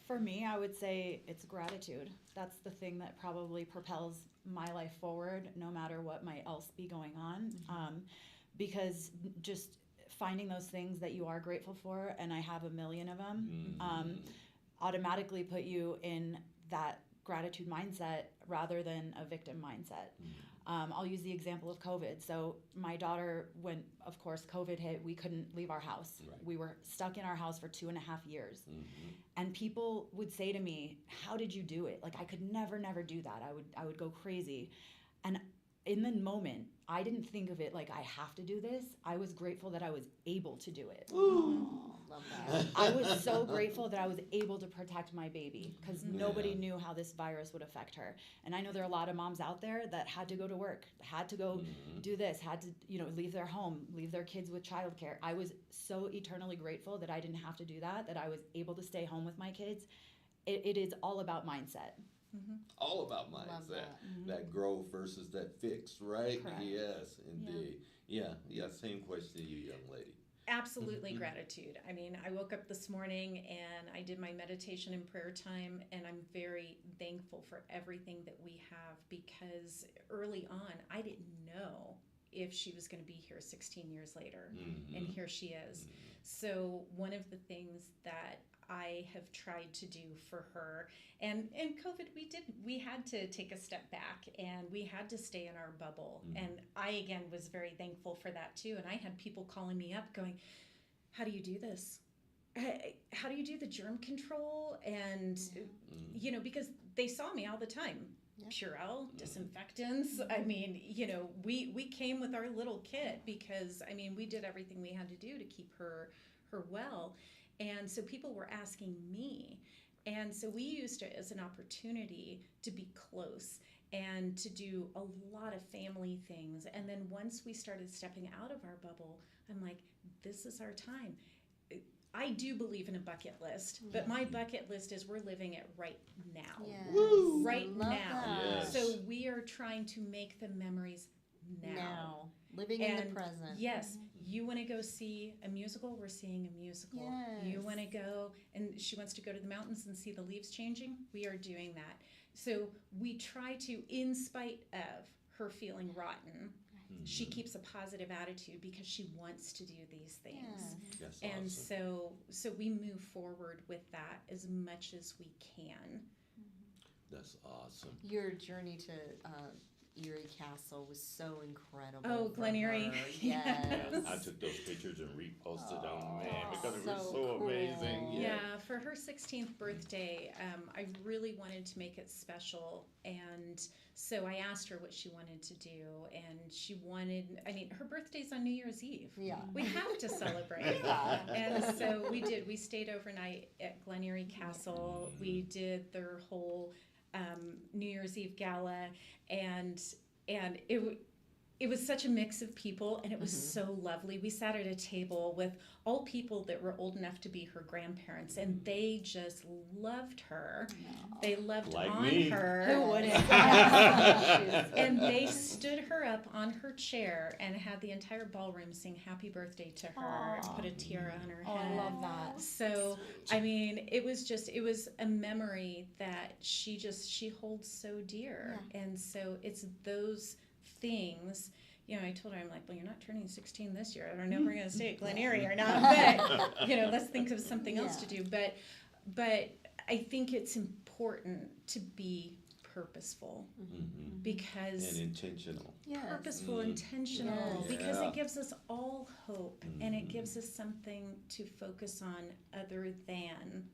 For me, I would say it's gratitude. That's the thing that probably propels my life forward, no matter what might else be going on. Because just finding those things that you are grateful for, and I have a million of them, automatically put you in that gratitude mindset rather than a victim mindset. I'll use the example of COVID. So my daughter, when, of course, COVID hit, we couldn't leave our house. Right. We were stuck in our house for 2.5 years. And people would say to me, how did you do it? Like, I could never do that. I would go crazy. And in the moment, I didn't think of it like I have to do this. I was grateful that I was able to do it. Love that. I was so grateful that I was able to protect my baby, because nobody knew how this virus would affect her. And I know there are a lot of moms out there that had to go to work, had to go do this, had to, you know, leave their home, leave their kids with childcare. I was so eternally grateful that I didn't have to do that I was able to stay home with my kids. It is all about mindset. All about Love mindset. that. That growth versus that fix, right? Correct. Yes, indeed. Yeah, same question to you, young lady. Absolutely gratitude. I mean, I woke up this morning and I did my meditation and prayer time, and I'm very thankful for everything that we have, because early on, I didn't know if she was going to be here 16 years later, and here she is. So one of the things that I have tried to do for her, and COVID, we had to take a step back, and we had to stay in our bubble. And I, again, was very thankful for that too. And I had people calling me up going, how do you do this? How do you do the germ control? And, you know, because they saw me all the time. Purell, disinfectants. I mean, you know, we came with our little kit, because, I mean, we did everything we had to do to keep her well. And so people were asking me, And so we used it as an opportunity to be close and to do a lot of family things. And then once we started stepping out of our bubble, I'm like, this is our time. I do believe in a bucket list, but my bucket list is we're living it right now. Yes. Right Love now. that. Yes. So we are trying to make the memories now. Living in the And present. yes, you want to go see a musical, we're seeing a musical. You Yes. want to go, and she wants to go to the mountains and see the leaves changing, we are doing that. So we try to, in spite of her feeling rotten, she keeps a positive attitude because she wants to do these things. That's And awesome. so we move forward with that as much as we can. That's awesome. Your journey to Erie Castle was so incredible. Oh, for Glen Erie. her. Yes. I took those pictures and reposted them, man, Aw, because it was so so amazing. cool. Yeah, for her 16th birthday, I really wanted to make it special. And so I asked her what she wanted to do. And she wanted, I mean, her birthday's on New Year's Eve. Yeah. We have to celebrate. And so we did. We stayed overnight at Glen Erie Castle. We did their whole New Year's Eve gala. And it was such a mix of people, and it was so lovely. We sat at a table with all people that were old enough to be her grandparents, and they just loved her. They loved Like on me. her. Who wouldn't? And they stood her up on her chair and had the entire ballroom sing happy birthday to her and put a tiara on her Oh, head. I love that. So, I mean, it was a memory that she holds so dear. And so it's those things, you know, I told her, I'm like, well, you're not turning 16 this year. I don't know if we're going to stay at Glen Erie or not, but, you know, let's think of something else to do. But I think it's important to be purposeful because And intentional. purposeful, intentional, Yes. because Yeah. it gives us all hope and it gives us something to focus on other than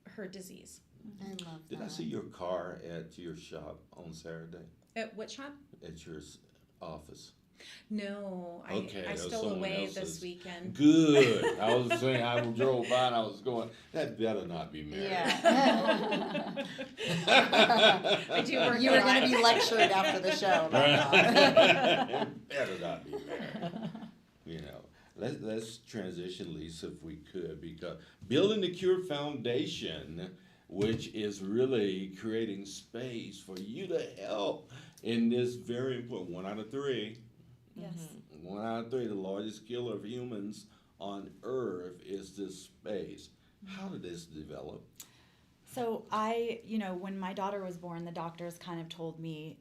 her disease. I love that. Did I see your car at your shop on Saturday? At what shop? At your office? No, Okay, I that was stole someone away else's. this weekend. Good. I was saying, I drove by and I was going, that better not be Mary. Yeah. I do work You a were lot. going to be lectured after the show. about that. It better not be Mary. You know, let's transition, Lisa, if we could, because Building the Cure Foundation, which is really creating space for you to help in this very important 1 out of 3. Yes. 1 out of 3, the largest killer of humans on Earth is this space. How did this develop? So when my daughter was born, the doctors kind of told me,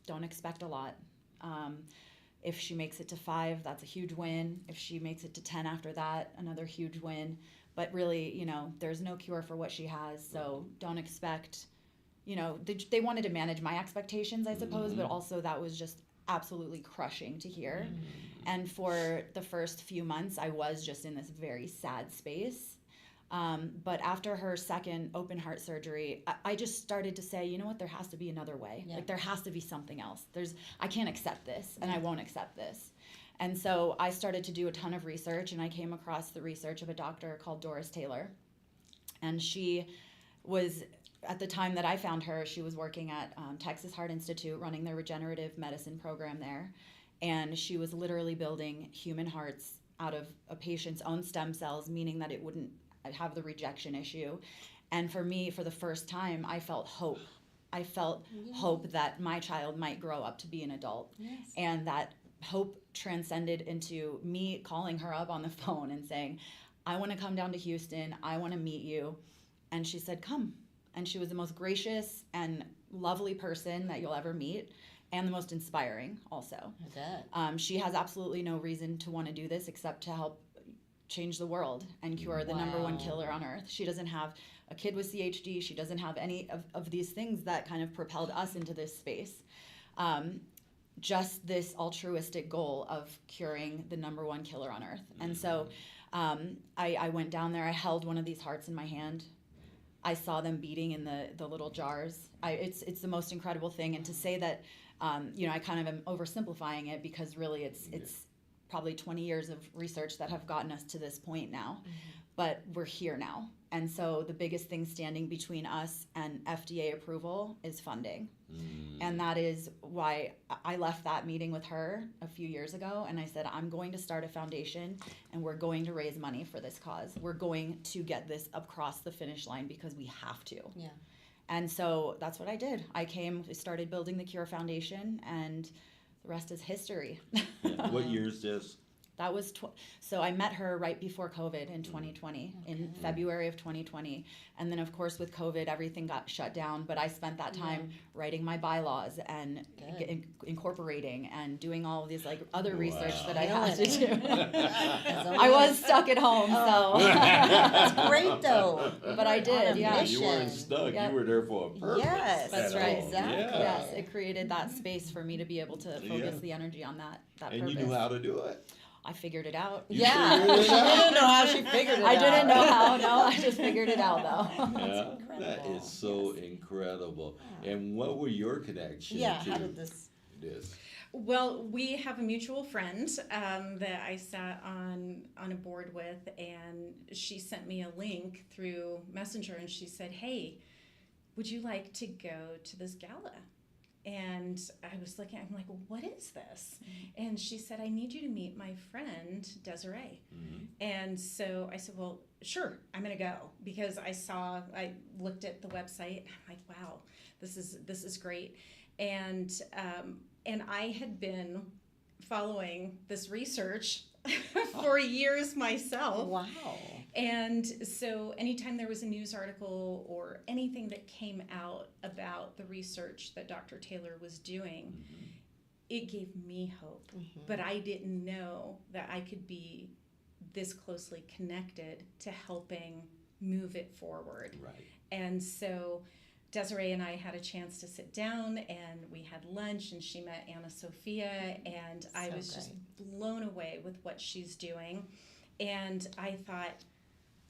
don't expect a lot. If she makes it to 5, that's a huge win. If she makes it to 10 after that, another huge win. But really, there's no cure for what she has. So don't expect, they wanted to manage my expectations, I suppose, but also that was just absolutely crushing to hear. And for the first few months, I was just in this very sad space. But after her second open heart surgery, I just started to say, you know what, there has to be another way. Yeah. Like there has to be something else. I can't accept this and I won't accept this. And so I started to do a ton of research and I came across the research of a doctor called Doris Taylor. And she was, at the time that I found her, she was working at Texas Heart Institute running their regenerative medicine program there. And she was literally building human hearts out of a patient's own stem cells, meaning that it wouldn't have the rejection issue. And for me, for the first time, I felt hope. I felt hope that my child might grow up to be an adult. Yes. And that hope transcended into me calling her up on the phone and saying, I want to come down to Houston. I want to meet you. And she said, come. And she was the most gracious and lovely person that you'll ever meet, and the most inspiring also. I bet. She has absolutely no reason to want to do this except to help change the world and cure the number one killer on earth. She doesn't have a kid with CHD. She doesn't have any of these things that kind of propelled us into this space. Just this altruistic goal of curing the number one killer on earth. And so I went down there. I held one of these hearts in my hand. I saw them beating in the little jars. It's the most incredible thing. And to say that, I kind of am oversimplifying it because really it's probably 20 years of research that have gotten us to this point now. but we're here now. And so the biggest thing standing between us and FDA approval is funding. And that is why I left that meeting with her a few years ago, and I said, I'm going to start a foundation and we're going to raise money for this cause. We're going to get this across the finish line because we have to. Yeah. And so that's what I did. We started building the Cure Foundation, and the rest is history. Yeah. What year is this? That was so I met her right before COVID in 2020, in February of 2020. And then, of course, with COVID, everything got shut down. But I spent that time writing my bylaws and incorporating and doing all of these like other research that I had to do. I was stuck at home, so. That's great, though. But I did, yeah. You weren't stuck. Yep. You were there for a purpose. Yes, that's at right. all. Exactly. Yeah. Yes, it created that space for me to be able to focus the energy on that And purpose. you knew how to do it. I figured it out. Yeah. She didn't know how she figured it out. I didn't know how. No, I just figured it out though. Yeah, that is so incredible. And what were your connections to how did this? Well, we have a mutual friend that I sat on a board with, and she sent me a link through Messenger, and she said, "Hey, would you like to go to this gala?" And I was looking, I'm like, well, what is this? Mm-hmm. And she said, I need you to meet my friend, Desiree. Mm-hmm. And so I said, well, sure, I'm going to go, because I looked at the website, and I'm like, wow, this is great. And I had been following this research for years myself. Wow. And so anytime there was a news article or anything that came out about the research that Dr. Taylor was doing, it gave me hope. But I didn't know that I could be this closely connected to helping move it forward. Right. And so Desiree and I had a chance to sit down, and we had lunch, and she met Anna Sophia, and I was just blown away with what she's doing. And I thought,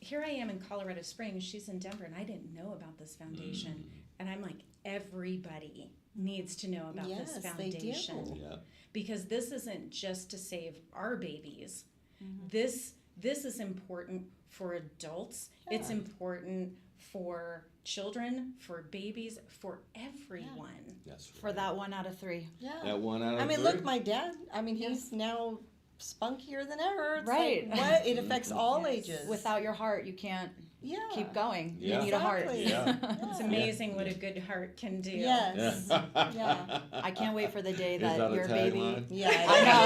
here I am in Colorado Springs, she's in Denver, and I didn't know about this foundation. And I'm like, everybody needs to know about this foundation. They do. Yeah. Because this isn't just to save our babies. This is important for adults. It's important for children, for babies, for everyone. That's right. For that 1 out of 3. Yeah. That 1 out of 3. I mean, look, my dad, he's now spunkier than ever. It's Right. like, what? It affects all ages. Without your heart, you can't keep going. Yeah. You need a heart. Exactly. Yeah. It's amazing what a good heart can do. Yes. Yeah. I can't wait for the day Is that that a your baby. tagline? Yeah. I know.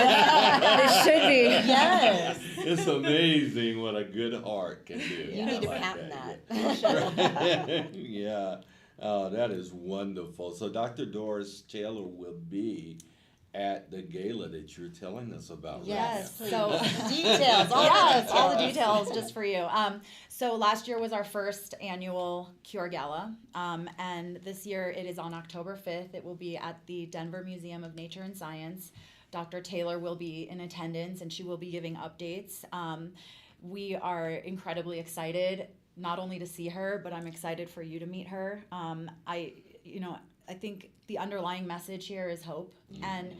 It should be. Yes. It's amazing what a good heart can do. You need to I like patent that. Yeah. Oh, that is wonderful. So Dr. Doris Taylor will be at the gala that you're telling us about. Yes. Right So Details. all the details just for you. So last year was our first annual Cure Gala, and this year it is on October 5th. It will be at the Denver Museum of Nature and Science. Dr. Taylor will be in attendance, and she will be giving updates. We are incredibly excited, not only to see her, but I'm excited for you to meet her. I think the underlying message here is hope, and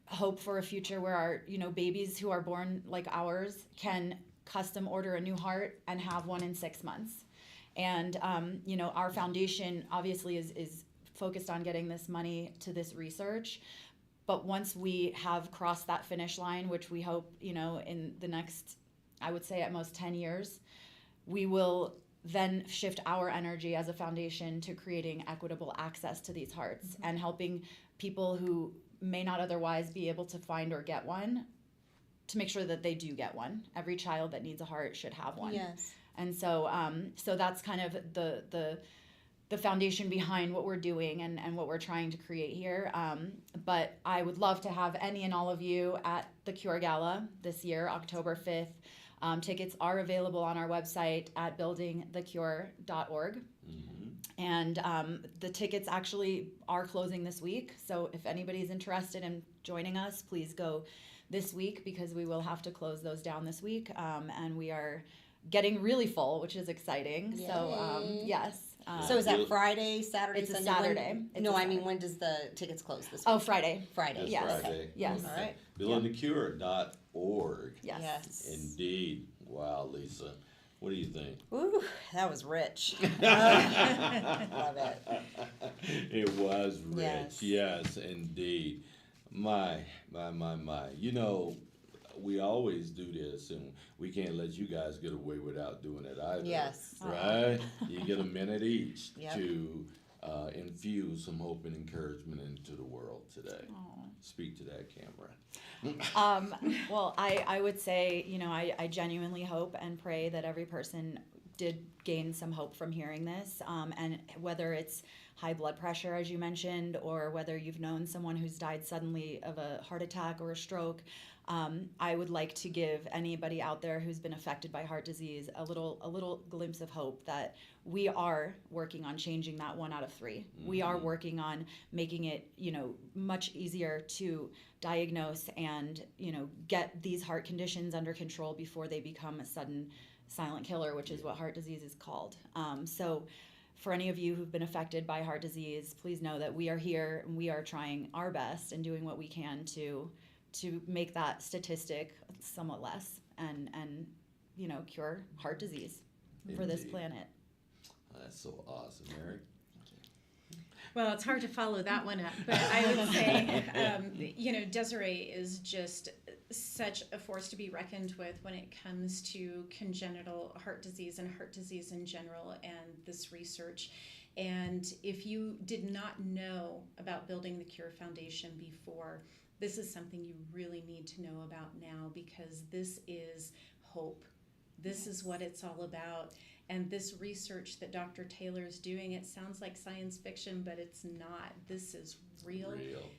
hope for a future where our, babies who are born like ours can custom order a new heart and have one in 6 months. And, our foundation obviously is focused on getting this money to this research. But once we have crossed that finish line, which we hope, in the next, I would say at most 10 years, we will then shift our energy as a foundation to creating equitable access to these hearts and helping people who may not otherwise be able to find or get one to make sure that they do get one. Every child that needs a heart should have one. Yes. And so so that's kind of the foundation behind what we're doing and what we're trying to create here. But I would love to have any and all of you at the Cure Gala this year, October 5th. Tickets are available on our website at buildingthecure.org. And the tickets actually are closing this week. So if anybody's interested in joining us, please go this week, because we will have to close those down this week. And we are getting really full, which is exciting. Yay. So yes. So is that Friday, Saturday, It's a Sunday? Saturday. It's a Saturday. When does the tickets close this week? Oh, Friday. Friday. This Yes. Friday. Yes. All right. BuildingTheCure.org. Yes. Yes. Indeed. Wow, Lisa. What do you think? Ooh, that was rich. Love it. It was rich. Yes. Yes, indeed. My. You know, we always do this, and we can't let you guys get away without doing it either. Yes. Right? You get a minute each Yep. to infuse some hope and encouragement into the world today. Speak to that camera. Well, I would say, you know, I genuinely hope and pray that every person did gain some hope from hearing this. And whether it's high blood pressure, as you mentioned, or whether you've known someone who's died suddenly of a heart attack or a stroke, I would like to give anybody out there who's been affected by heart disease a little glimpse of hope that we are working on changing that 1 out of 3. We are working on making it, you know, much easier to diagnose and, you know, get these heart conditions under control before they become a sudden silent killer, which is what heart disease is called. So for any of you who've been affected by heart disease, please know that we are here and we are trying our best and doing what we can to make that statistic somewhat less and you know, cure heart disease for this Indeed. planet. That's so awesome, Mary. Well, it's hard to follow that one up, but I would say, you know, Desiree is just such a force to be reckoned with when it comes to congenital heart disease and heart disease in general and this research. And if you did not know about Building the Cure Foundation before, this is something you really need to know about now, because this is hope. This is what it's all about. And this research that Dr. Taylor is doing, it sounds like science fiction, but it's not. This is real.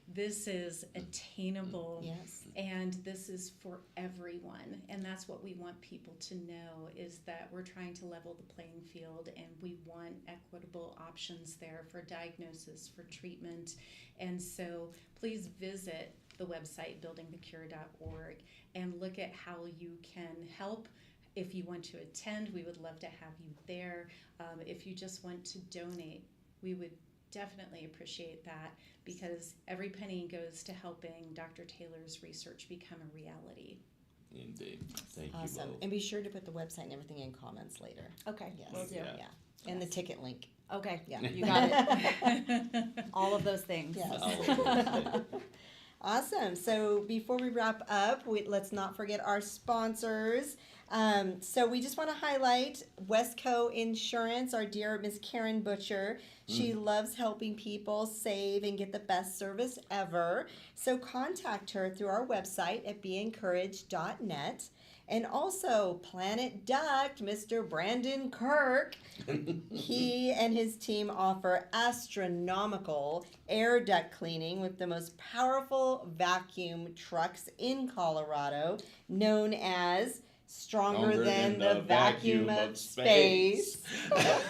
This is attainable. Yes. And this is for everyone. And that's what we want people to know, is that we're trying to level the playing field, and we want equitable options there for diagnosis, for treatment. And so please visit the website buildingthecure.org and look at how you can help. If you want to attend, we would love to have you there. If you just want to donate, we would definitely appreciate that, because every penny goes to helping Dr. Taylor's research become a reality. Indeed. Thank Awesome. you both. And be sure to put the website and everything in comments later. Okay, Yes. will do. Yeah. And the ticket link. Okay, Yeah. you got it. All of those things. Yes. Awesome. So before we wrap up, let's not forget our sponsors. So we just want to highlight Westco Insurance, our dear Miss Karen Butcher. She loves helping people save and get the best service ever. So contact her through our website at beencouraged.net. And also Planet Duct, Mr. Brandon Kirk. He and his team offer astronomical air duct cleaning with the most powerful vacuum trucks in Colorado, known as Stronger than the vacuum of space. Yes.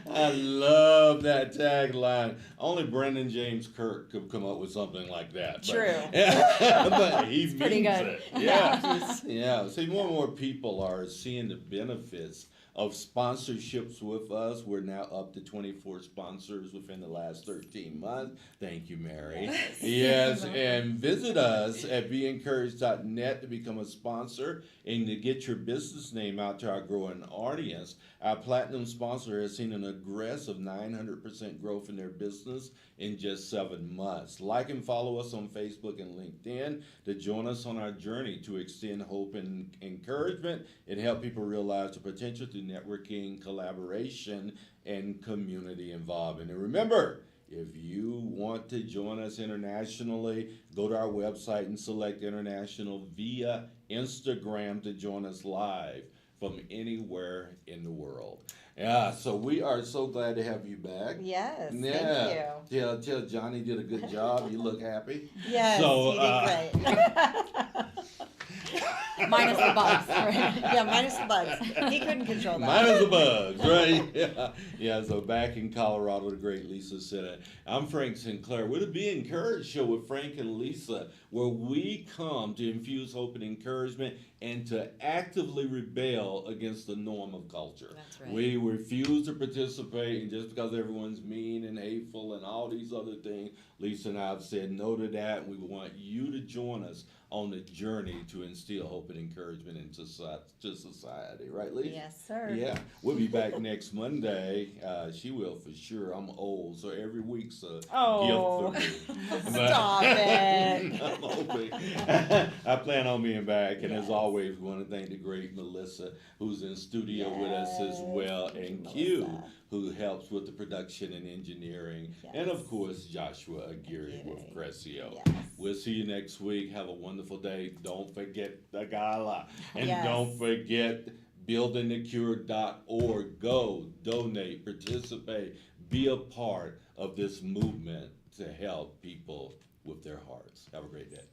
I love that tagline. Only Brendan James Kirk could come up with something like that. True. But he means pretty good. it. Yeah. Yeah. See, more and more people are seeing the benefits of sponsorships with us. We're now up to 24 sponsors within the last 13 months. Thank you, Mary. Yes, and visit us at beencouraged.net to become a sponsor and to get your business name out to our growing audience. Our platinum sponsor has seen an aggressive 900% growth in their business in just 7 months. Like and follow us on Facebook and LinkedIn to join us on our journey to extend hope and encouragement and help people realize the potential through networking, collaboration, and community involvement. And remember, if you want to join us internationally, go to our website and select international via Instagram to join us live from anywhere in the world. Yeah, so we are so glad to have you back. Yes, Yeah. thank you. Tell Johnny did a good job. You look happy. Yes, So, he did great. Minus the bugs, right? Yeah, minus the bugs. He couldn't control that. Minus the bugs, right? Yeah, so back in Colorado, the great Lisa said, I'm Frank Sinclair. We're the Be Encouraged show with Frank and Lisa, where we come to infuse hope and encouragement and to actively rebel against the norm of culture. That's right. We refuse to participate, and just because everyone's mean and hateful and all these other things, Lisa and I have said no to that, and we want you to join us on the journey to instill hope and encouragement into society. Right, Lee? Yes, sir. Yeah, we'll be back next Monday. She will for sure. I'm old, so every week's a gift for me. Stop it. I'm hoping. I plan on being back, and as always, we want to thank the great Melissa, who's in studio with us as well, and Q, who helps with the production and engineering, and of course Joshua Aguirre with Crescio. Yes. We'll see you next week. Have a wonderful day. Don't forget the gala, and Yes. don't forget buildingthecure.org. Go, donate, participate, be a part of this movement to help people with their hearts. Have a great day.